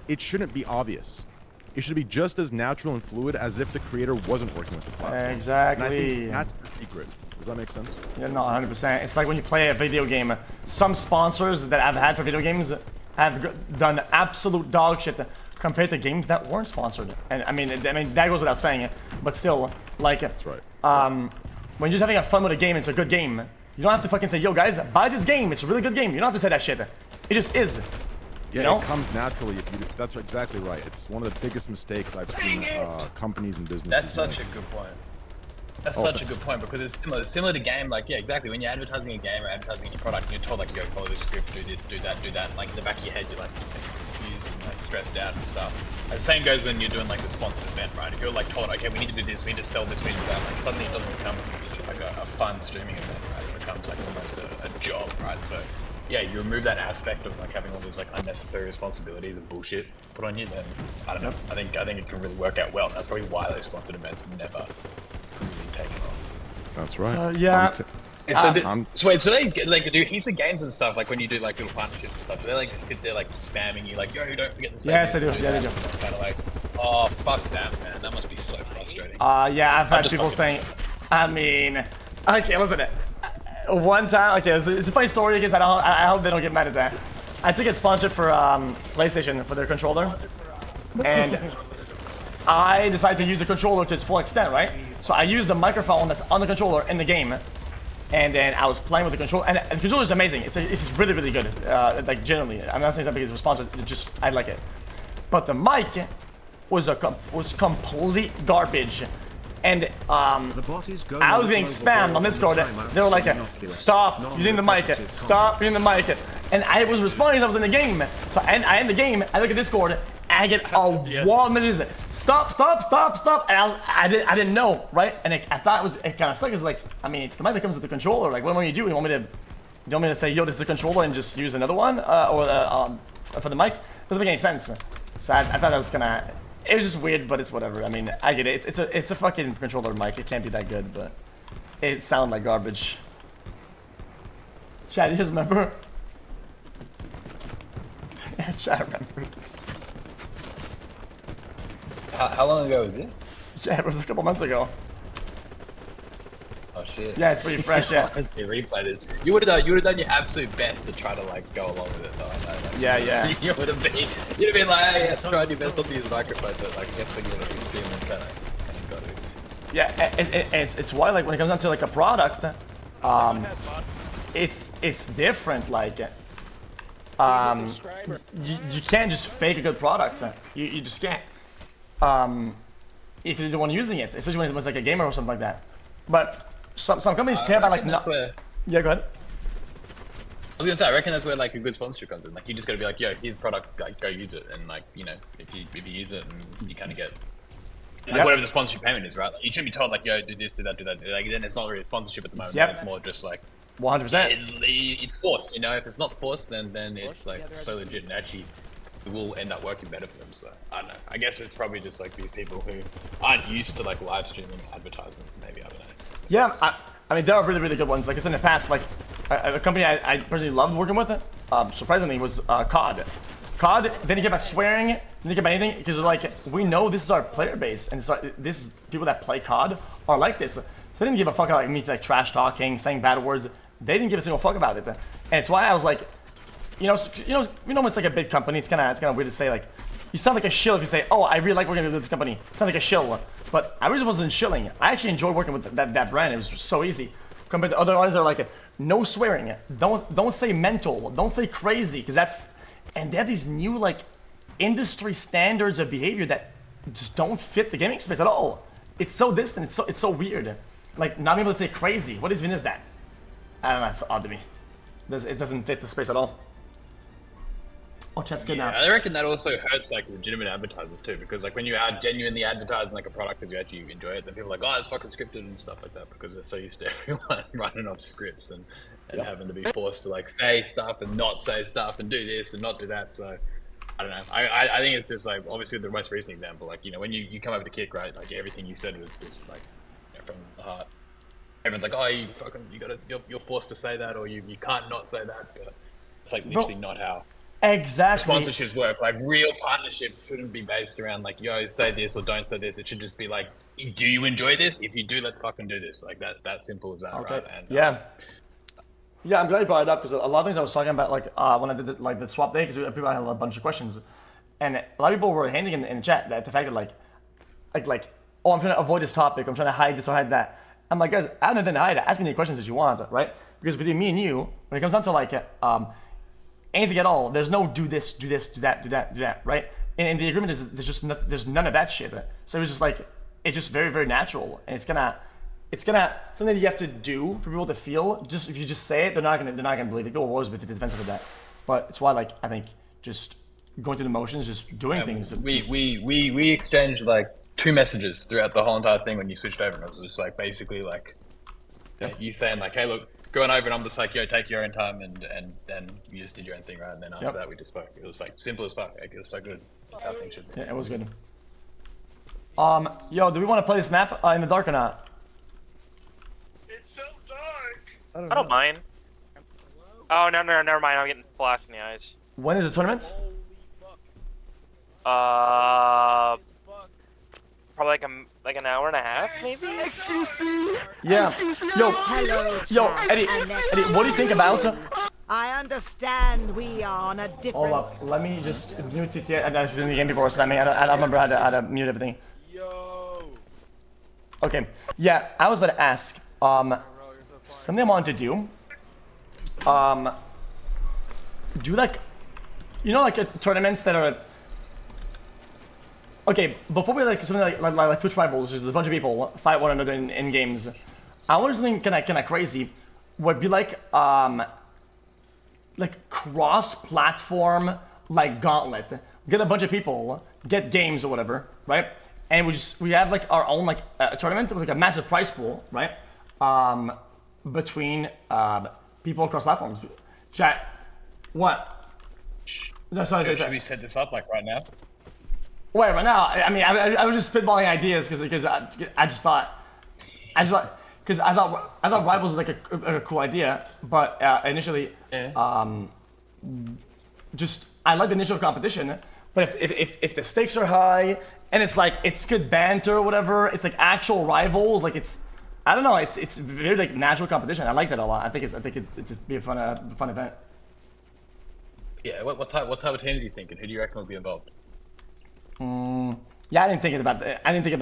it shouldn't be obvious. It should be just as natural and fluid as if the creator wasn't working with the platform. Exactly. And I think that's the secret. Does that make sense? Yeah, no, 100%. It's like when you play a video game. Some sponsors that I've had for video games have done absolute dog shit compared to games that weren't sponsored. And I mean that goes without saying, but still, like, that's right. When you're just having fun with a game, it's a good game. You don't have to fucking say, yo guys, buy this game. It's a really good game. You don't have to say that shit. It just is. Yeah, it comes naturally. That's exactly right. It's one of the biggest mistakes I've seen companies and businesses. That's such a good point. That's such a good point because it's similar to game. Like, yeah, exactly. When you're advertising a game or advertising a product, and you're told like, yo, follow this script, do this, do that, and like in the back of your head, you're like confused and like stressed out and stuff. And the same goes when you're doing like a sponsored event, right? If you're like told, okay, we need to do this, we need to sell this, we need to do that, like suddenly it doesn't become like a fun streaming event, right? It becomes like almost a job, right? So. Yeah, you remove that aspect of like having all those like unnecessary responsibilities and bullshit put on you, then I don't know. I think it can really work out well. And that's probably why those sponsored events have never really taken off. That's right. Yeah. So they like do heaps of games and stuff. Like when you do like little partnerships and stuff, so they like to sit there like spamming you, like yo, don't forget to say yes, this. Yes, they do. Yeah, they do. Kind of like, oh fuck that, man. That must be so frustrating. Yeah, I've had people saying. I mean, okay, listen. One time, okay, it's a funny story because I hope they don't get mad at that. I took a sponsorship for PlayStation for their controller, and I decided to use the controller to its full extent, right? So I used the microphone that's on the controller in the game, and then I was playing with the controller, and the controller is amazing. It's really, really good, like generally. I'm not saying that because it was sponsored, I like it. But the mic was complete garbage. And I was getting spammed on Discord. They were like, stop using the mic, stop using the mic. And I was responding as I was in the game. So I end the game, I look at Discord, and I get a wall of messages. Stop. And I didn't know, right? And I thought it kind of sucked. It's like, I mean, it's the mic that comes with the controller. Like, what do you do? You want me to say, yo, this is the controller and just use another one? For the mic? Doesn't make any sense. So I thought that was kind of... It was just weird, but it's whatever. I mean, I get it. It's a fucking controller mic. It can't be that good, but it sounded like garbage. Chad, you just remember? Yeah, Chad remembers. How long ago was this? Yeah, it was a couple months ago. Oh shit. Yeah, it's pretty fresh. Yeah. Honestly, replay this. You would have done your absolute best to try to like go along with it, though. I know, like, yeah. You'd have been like, hey, try your best not to use the microphone, but like, guess when you're gonna be streaming, kind of got it. Yeah, it's why like when it comes down to like a product, it's different. Like, you can't just fake a good product. You just can't. if you don't want using it, especially when it was like a gamer or something like that. But some companies care about like not. Yeah, go ahead. I was gonna say, I reckon that's where like a good sponsorship comes in. Like you just gotta be like, yo, here's product, like go use it, and like if you use it, and you kind of get like whatever the sponsorship payment is, right? Like, you shouldn't be told like, yo, do this, do that, do that. Like then it's not really a sponsorship at the moment. It's more just like 100%. It's forced, you know. If it's not forced, then it's like so legit, and actually it will end up working better for them. So I don't know. I guess it's probably just like these people who aren't used to like live streaming advertisements. Maybe I don't know. Yeah, I mean there are really good ones. Like I said in the past, like a company I personally loved working with, surprisingly, was COD. COD didn't care about swearing, didn't care about anything, because like we know this is our player base, and this is people that play COD are like this. So they didn't give a fuck about like, me like trash talking, saying bad words. They didn't give a single fuck about it, and it's why I was like, you know, when it's like a big company, it's kind of weird to say like, you sound like a shill if you say, oh, I really like working with this company. You sound like a shill, but I really wasn't shilling. I actually enjoyed working with that brand. It was so easy. Compared to other ones that are like, no swearing, don't say mental, don't say crazy, because that's, and they have these new like industry standards of behavior that just don't fit the gaming space at all. It's so distant, it's so weird. Like not being able to say crazy, what even is that? I don't know, it's odd to me. It doesn't fit the space at all. Oh, chat's good now. I reckon that also hurts like legitimate advertisers too, because like when you are genuinely advertising like a product because you actually enjoy it, then people are like, oh, it's fucking scripted and stuff like that, because they're so used to everyone running off scripts and having to be forced to like say stuff and not say stuff and do this and not do that. So I don't know. I think it's just like obviously the most recent example, like when you come over to Kick, right? Like everything you said was just like from the heart. Everyone's like, oh, you're forced to say that, or you can't not say that. But it's like literally not how. Exactly. Sponsorships work. Like real partnerships shouldn't be based around like, yo, say this or don't say this. It should just be like, do you enjoy this? If you do, let's fucking do this. Like that simple as that, right? And, yeah, I'm glad you brought it up, because a lot of things I was talking about, like when I did the swap day, because people had a bunch of questions, and a lot of people were handing in the chat that the fact that like oh, I'm trying to avoid this topic, I'm trying to hide this or hide that. I'm like, guys, I have nothing to hide. Ask me any questions that you want, right? Because between me and you, when it comes down to like anything at all, there's no do this, do that, right? And the agreement is there's none of that shit. So it was just like, it's just very, very natural, and it's gonna something that you have to do for people to feel. Just if you just say it, they're not gonna believe it. People will always be defensive of that. But it's why like I think just going through the motions, just doing things. We exchanged like 2 messages throughout the whole entire thing when you switched over, and it was just like basically like you saying like, hey, look, going over, and I'm just like, yo, take your own time, and then you just did your own thing, right? And then after that, we just spoke. It was like simple as fuck. Like, it was so good. That's how things should be. Yeah, it was good. Yo, do we want to play this map in the dark or not? I don't mind. Oh, no, never mind. I'm getting flash in the eyes. When is the tournament? Probably like an hour and a half, maybe. Yeah. Yo, Eddie, what do you think about? I understand we are on a different. Hold up, let me just mute it. Yeah, I was doing the game before spamming. I don't remember how to mute everything. Okay. Yeah, I was about to ask. Something I wanted to do. Do like, you know, like tournaments that are. Okay, before we like something like Twitch Rivals, just a bunch of people fight one another in games. I wanted something kind of crazy, would be like cross-platform like Gauntlet. Get a bunch of people, get games or whatever, right? And we have like our own like tournament with like a massive prize pool, right? Between people across platforms. Chat, what? Should we set this up like right now? Wait, right now, I mean, I was just spitballing ideas because I thought Rivals was like a cool idea, but initially, just I like the initial competition, but if the stakes are high and it's like it's good banter or whatever, it's like actual rivals, like it's I don't know, it's very like natural competition. I like that a lot. I think it'd be a fun event. Yeah, what type of teams are you thinking? Who do you reckon would be involved? Yeah, I didn't think about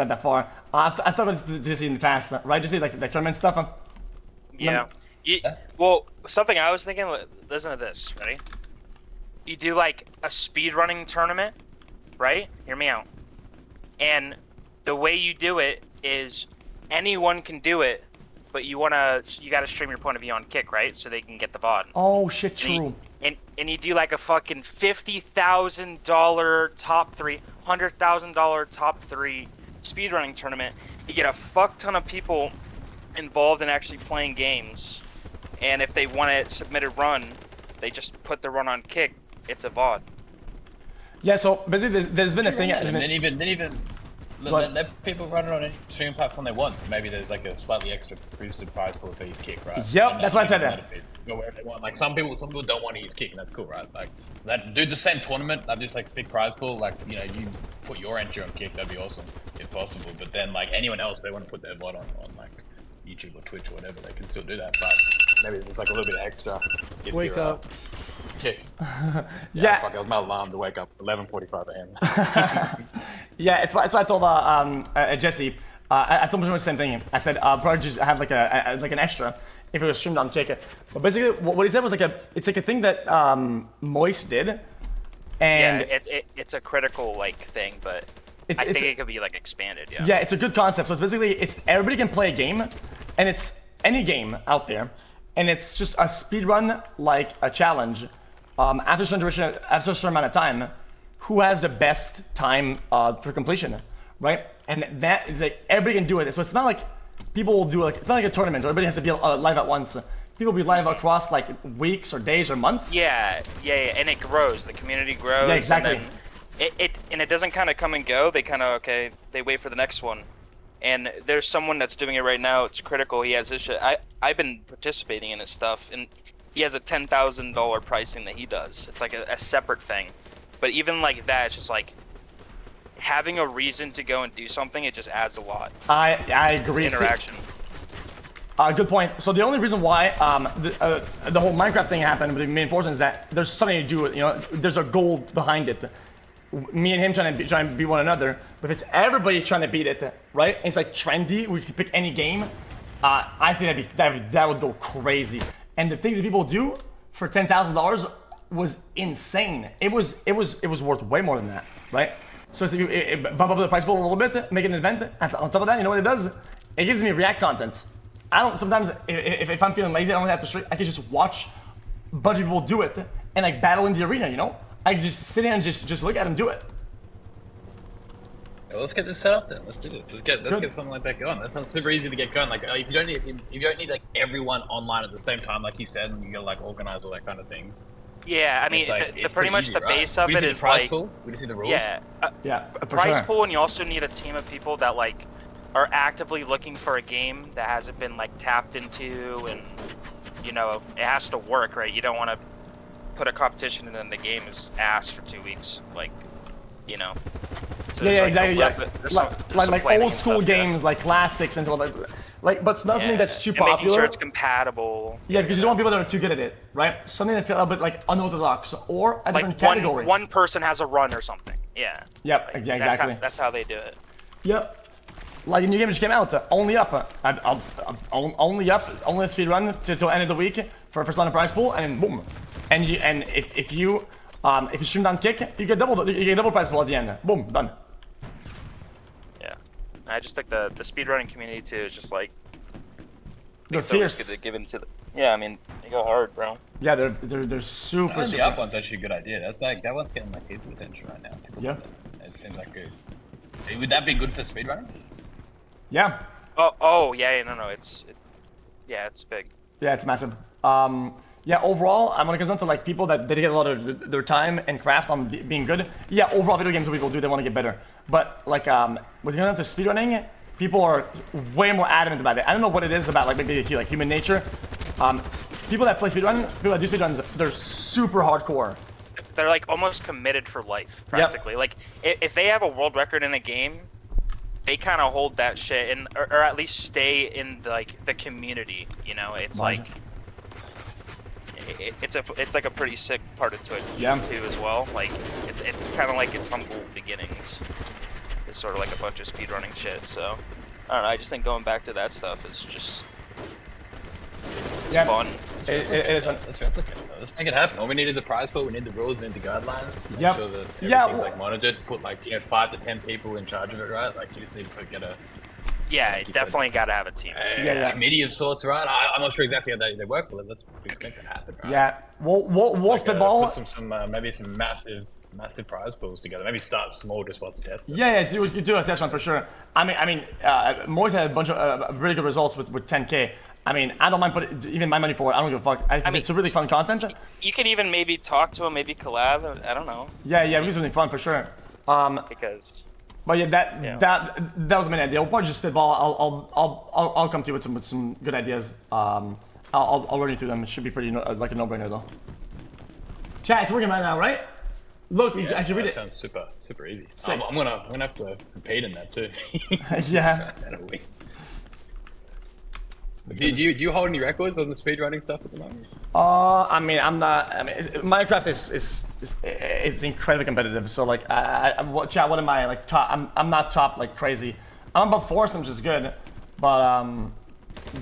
that far. I thought about this just in the past, right? Just like the tournament stuff. Yeah. Well, something I was thinking. Listen to this. Ready? You do like a speedrunning tournament, right? Hear me out. And the way you do it is anyone can do it, but you gotta stream your point of view on Kick, right? So they can get the VOD. Oh shit, true. And you do like a fucking $50,000 top 3, $100,000 top 3 speedrunning tournament. You get a fuck ton of people involved in actually playing games, and if they want to submit a run, they just put the run on Kick. It's a VOD. Yeah, so basically there's been a thing. And then even let people run it on any streaming platform they want. Maybe there's like a slightly extra boosted prize pool if they use Kick, right? Yep, that's why I said that. Go wherever they want. Like some people don't want to use Kick, and that's cool, right? Like do the same tournament, have this like sick prize pool. Like you put your entry on Kick, that'd be awesome if possible. But then like anyone else, they want to put their VOD on like YouTube or Twitch or whatever, they can still do that. But maybe it's just like a little bit extra. If Wake up. Kick. Yeah. Fuck, it was my alarm to wake up 11:45 a.m. Yeah, it's why I told Jesse. I told him the same thing. I said probably just have like an extra if it was streamed on Kick. But basically, what he said was it's like a thing that Moist did, and yeah, it's a critical like thing, but I think it could be like expanded. Yeah. Yeah, it's a good concept. So it's basically everybody can play a game, and it's any game out there, and it's just a speed run like a challenge. After a certain amount of time, who has the best time for completion, right? And that is like everybody can do it. So it's not like people will do it's not like a tournament. Everybody has to be live at once. People will be live across like weeks or days or months. Yeah, and it grows. The community grows. Yeah, exactly. And it doesn't kind of come and go. They kind of they wait for the next one. And there's someone that's doing it right now. It's critical. He has this shit. I've been participating in his stuff, and he has a $10,000 pricing that he does. It's like a separate thing. But even like that, it's just like having a reason to go and do something. It just adds a lot. I agree. It's interaction. Good point. So the only reason why the whole Minecraft thing happened with the main force is that there's something to do. There's a goal behind it. Me and him trying to beat one another. But if it's everybody trying to beat it, right? And it's like trendy. We could pick any game. I think that would go crazy. And the things that people do for $10,000 was insane. It was worth way more than that, right? So if you bump up the price pool a little bit, make an event. On top of that, you know what it does? It gives me React content. I don't sometimes if I'm feeling lazy, I don't have to stream. I can just watch a bunch of people do it and like battle in the arena. I can just sit there and just look at them do it. Well, let's get this set up then. Let's do it. Let's get something like that going. That sounds super easy to get going. Like if you don't need like everyone online at the the same time, like you said, and you gotta like organize all that kind of things. Yeah, I mean, pretty much the base of it is like pool. We just see the rules. Yeah, prize pool, and you also need a team of people that like are actively looking for a game that hasn't been like tapped into, and it has to work, right? You don't want to put a competition and then the game is ass for 2 weeks, like. So yeah, exactly. There's like old school games, like classics and stuff like that. But not something that's too popular. Making sure it's compatible. Yeah, because you don't want people that are too good at it, right? Something that's a little bit like unorthodox or a different category. One person has a run or something. Yeah. Yep. Yeah, exactly. That's how they do it. Yep. Like a new game just came out, only up, only speed run till end of the week for first on the prize pool, and boom. And if you stream on Kick, you get double prize pool at the end. Boom, done. Yeah, I just think the speedrunning community too is just like they're fierce. Good to give into I mean, they go hard, bro. Yeah, they're super. The up one's actually a good idea. That's like that one's getting like heaps of attention right now. Yeah. It seems like good. Would that be good for speedrunning? Yeah. Oh yeah, no, it's big. Yeah, it's massive. Yeah, overall, when it comes down to like people that dedicate a lot of their time and craft on being good, yeah, overall video games what people do, they want to get better. But like when it comes down to speedrunning, people are way more adamant about it. I don't know what it is about like maybe like human nature. People that play speedrun, people that do speedruns, they're super hardcore. They're like almost committed for life, practically. Yep. Like if they have a world record in a game, they kind of hold that shit, or at least stay in the community. It's like it's like a pretty sick part of Twitch too as well. Like it's kind of like its humble beginnings. It's sort of like a bunch of speedrunning shit. So I don't know. I just think going back to that stuff is just fun. It is fun. Let's replicate it. Let's make it happen. All we need is a prize pool. We need the rules. We need the guidelines. Make Yep. sure that everything's Yeah, like monitored. Put like 5 to 10 people in charge of it, right? Like you just need to get a Yeah, definitely got to have a team. committee of sorts, right? I'm not sure exactly how they work, but let's make that happen, right? Yeah, we'll spitball. Put some maybe some massive prize pools together. Maybe start small just whilst you test it. Yeah, you do a test one for sure. I mean, Moise had a bunch of really good results with 10K. I mean, I don't mind putting even my money for it. I don't give a fuck. It's a really fun content. You could even maybe talk to him, maybe collab. I don't know. Yeah, we do something fun for sure. Because. But yeah, that was my idea. We'll probably just spitball. I'll come to you with some good ideas. I'll run you through them. It should be pretty like a no-brainer though. Chat, it's working right now, right? Look, you can actually read it. Sounds super easy. I'm gonna have to compete in that too. Yeah. Do you hold any records on the speedrunning stuff at the moment? I mean, I'm not. I mean, Minecraft it's incredibly competitive. So like, chat. What am I like? Top? I'm not top like crazy. I'm above 4, which is good, but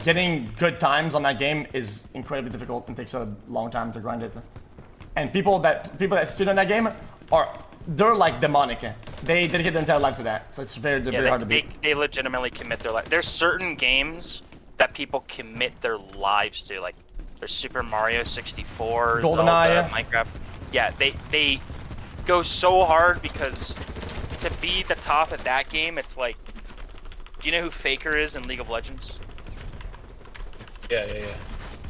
getting good times on that game is incredibly difficult and takes a long time to grind it. And people that speedrun that game they're like demonic. They dedicate their entire lives to that. So it's very hard to beat. They legitimately commit their life. There's certain games that people commit their lives to, like there's Super Mario 64, GoldenEye, Zelda, Minecraft. Yeah, they go so hard because to be the top at that game, it's like, do you know who Faker is in League of Legends? Yeah.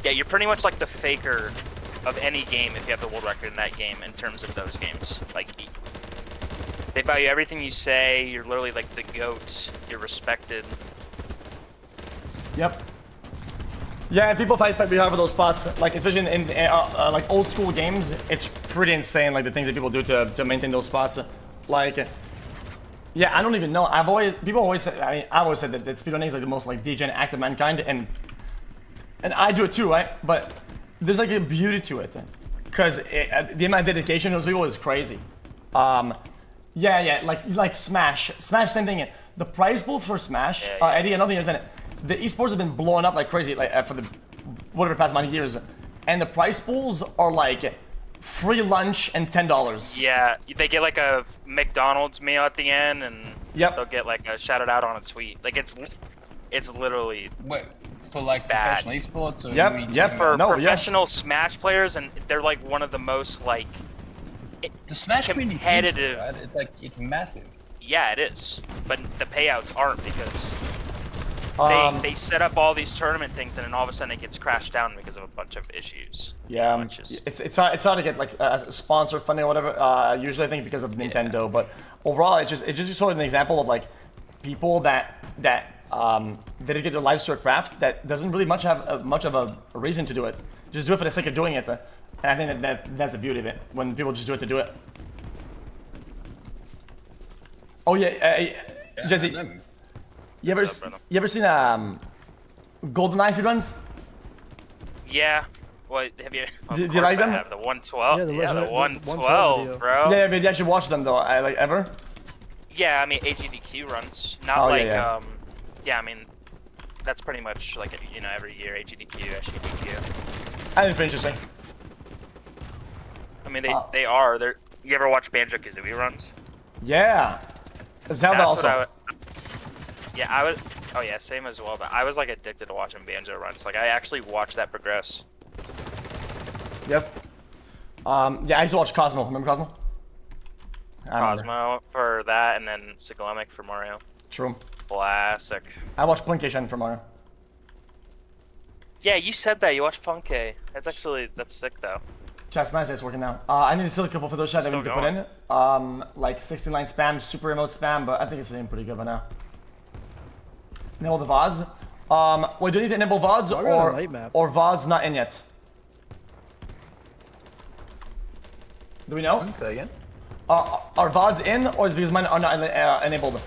Yeah, you're pretty much like the Faker of any game if you have the world record in that game in terms of those games. Like, they value everything you say. You're literally like the GOAT. You're respected. Yep. Yeah, people fight pretty hard for those spots. Like especially in like old school games, it's pretty insane. Like the things that people do to maintain those spots. Like, yeah, I don't even know. People always say. I mean, I always said that speedrunning is like the most like degen act of mankind, and I do it too, right? But there's like a beauty to it, because the amount of dedication of those people is crazy. Yeah, like Smash, same thing. The prize pool for Smash, Eddie, another thing is that the esports have been blowing up like crazy, like for the whatever past amount of years, and the prize pools are like free lunch and $10. Yeah, they get like a McDonald's meal at the end, and they'll get like a shouted out on a tweet. Like it's literally for like bad. professional esports. Or for professional Smash players, and they're like one of the most like the Smash competitive. Right? It's like it's massive. Yeah, it is, but the payouts aren't because they set up all these tournament things, and then all of a sudden it gets crashed down because of a bunch of issues. Yeah, it's hard to get like a sponsor funding or whatever. Usually I think because of Nintendo, but overall it's just sort of an example of like people that dedicate their lives to a craft that doesn't really have much of a reason to do it. Just do it for the sake of doing it. And I think that's the beauty of it, when people just do it to do it. Oh yeah, Jesse, you ever seen GoldenEye speedruns? Yeah. What have you? Do you like them? I have the 112. Yeah, the 112, bro. Yeah, but you actually watch them though. Like ever? Yeah, I mean HEDQ runs, not yeah, I mean that's pretty much like every year HEDQ, SHEDQ. I think it's pretty interesting. I mean they are. You ever watch Banjo-Kazooie runs? Yeah. Zelda That's also. I was. Oh yeah, same as well. But I was like addicted to watching Banjo runs. Like I actually watched that progress. Yep. Yeah, I used to watch Cosmo. Remember Cosmo? Cosmo for that, and then Sigalemic for Mario. True. Classic. I watched Punkation for Mario. Yeah, you said that. You watched Punkay. That's sick though. Chat's nice. It's working now. I need still a couple for those shots that we need to put in. Like 69 spam, super remote spam, but I think it's doing pretty good right now. Enable the VODs. Wait, do you need to enable VODs or VODs not in yet? Do we know? Say again. Are VODs in, or is it because mine are not enabled?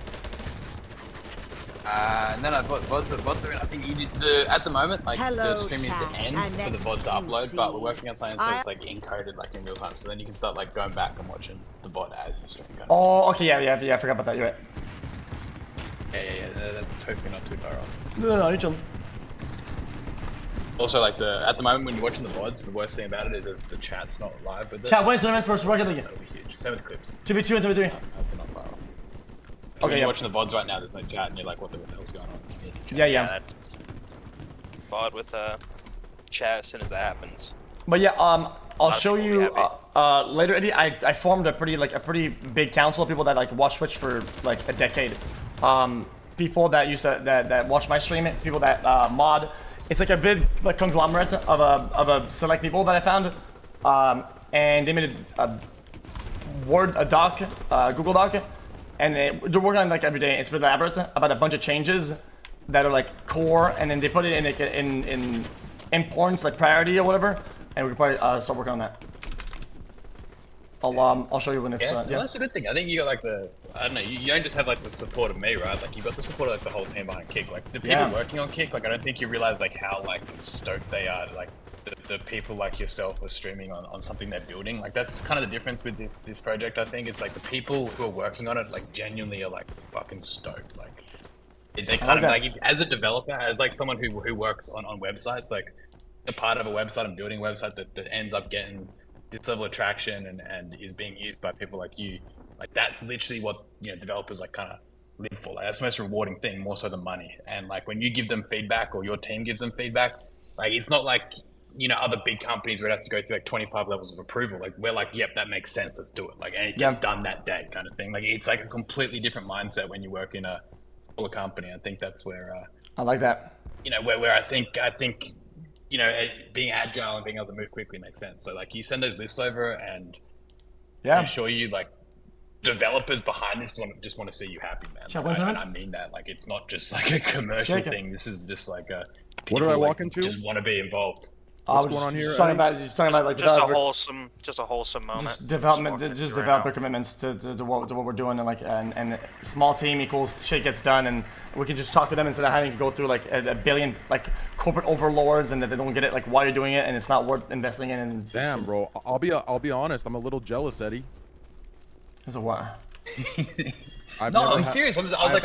No, VODs are in. I think at the moment, like the stream needs to end for the VOD to upload, but we're working on something so it's like encoded like in real time, so then you can start like going back and watching the VOD as the stream goes. Oh, okay, yeah, I forgot about that. You're right. Yeah. That's hopefully not too far off. No, you're chilling. Also, like at the moment when you're watching the VODs, the worst thing about it is the chat's not live with it. Chat, when's the tournament first Rocket League? That'll be huge. Same with clips. 2v2 and 2v3. They're not far off. When Okay, you're watching the VODs right now, there's no chat, and you're like, what the hell's going on? Yeah. That's VOD with chat as soon as that happens. But yeah, I'll show you later, Eddie. I formed a pretty big council of people that like watch Twitch for like a decade. People that used to that watch my stream, people that mod. It's like a big like conglomerate of a select people that I found, and they made a doc, Google Doc, and they're working on it like every day. It's really elaborate about a bunch of changes that are like core, and then they put it in like in importance, like priority or whatever, and we can probably start working on that. I'll show you when it's yeah. Well, that's a good thing. I think you got like I don't know, you don't just have like the support of me, right? Like you got the support of like the whole team behind Kick. Like the people working on Kick, like I don't think you realize like how like stoked they are. Like the people like yourself are streaming on something they're building. Like that's kind of the difference with this project. I think it's like the people who are working on it like genuinely are like fucking stoked. Like they kind of like as a developer, as like someone who works on websites, like a part of a website, I'm building a website that ends up getting this level of traction and is being used by people like you. Like that's literally what developers like kind of live for. Like that's the most rewarding thing, more so than money. And like when you give them feedback or your team gives them feedback, like it's not like other big companies where it has to go through like 25 levels of approval. Like we're like, yep, that makes sense, let's do it. Like and it gets done that day kind of thing. Like it's like a completely different mindset when you work in a smaller company. I think that's where I like that. Where I think being agile and being able to move quickly makes sense. So like you send those lists over and I assure you like developers behind this just want to see you happy, man. Like, and I mean that. Like it's not just like a commercial thing. This is just like a what do I walk into? Just want to be involved. What's going on here? Talking about like just a wholesome moment. Just developer commitments to what we're doing, and like and small team equals shit gets done, and we can just talk to them instead of having to go through like a billion like corporate overlords and that they don't get it like why you're doing it and it's not worth investing in. And damn, bro, I'll be honest. I'm a little jealous, Eddie. As a what? No, I'm serious. I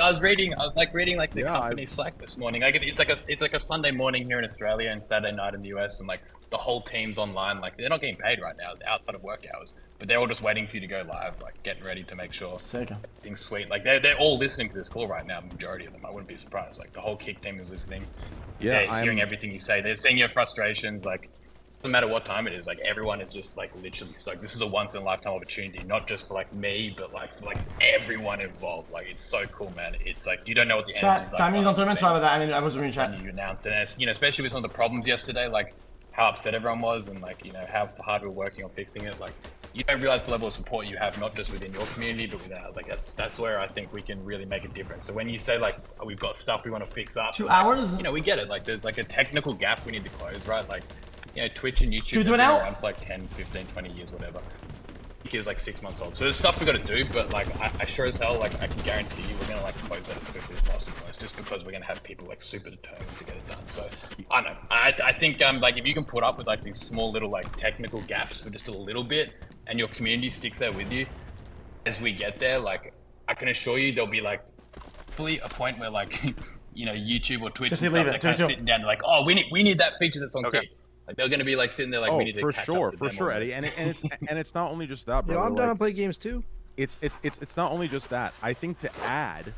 was reading like the company Slack this morning. Like it's like a Sunday morning here in Australia and Saturday night in the US, and like the whole team's online. Like they're not getting paid right now. It's outside of work hours, but they're all just waiting for you to go live, like getting ready to make sure everything's sweet. Like they're all listening to this call right now. Majority of them, I wouldn't be surprised. Like the whole Kick team is listening. Yeah, they're hearing everything you say. They're seeing your frustrations. Like doesn't matter what time it is, like everyone is just like literally stoked. This is a once in a lifetime opportunity, not just for like me, but like for like everyone involved. Like it's so cool, man. It's like you don't know what the energy is like. Timing on tournament, sorry about that. I was reading chat. And you announced it, and especially with some of the problems yesterday, like how upset everyone was, and like how hard we're working on fixing it. Like you don't realize the level of support you have, not just within your community, but within ours. Like that's where I think we can really make a difference. So when you say like we've got stuff we want to fix up, 2 hours, we get it. Like there's like a technical gap we need to close, right? Like. Twitch and YouTube have been around for like 10, 15, 20 years, whatever. It is like 6 months old. So there's stuff we got to do, but like I sure as hell, like I can guarantee you we're going to like close that as quickly as possible. It's just because we're going to have people like super determined to get it done. So I don't know. I think like if you can put up with like these small little like technical gaps for just a little bit and your community sticks there with you as we get there, like I can assure you there'll be like fully a point where like, YouTube or Twitch and stuff, they're kind of sitting down and like, oh, we need that feature that's on Kick. Like they're gonna be like sitting there like we need to catch up for sure, Eddie. And it's not only just that, bro. I'm down to play games too. It's not only just that. I think to add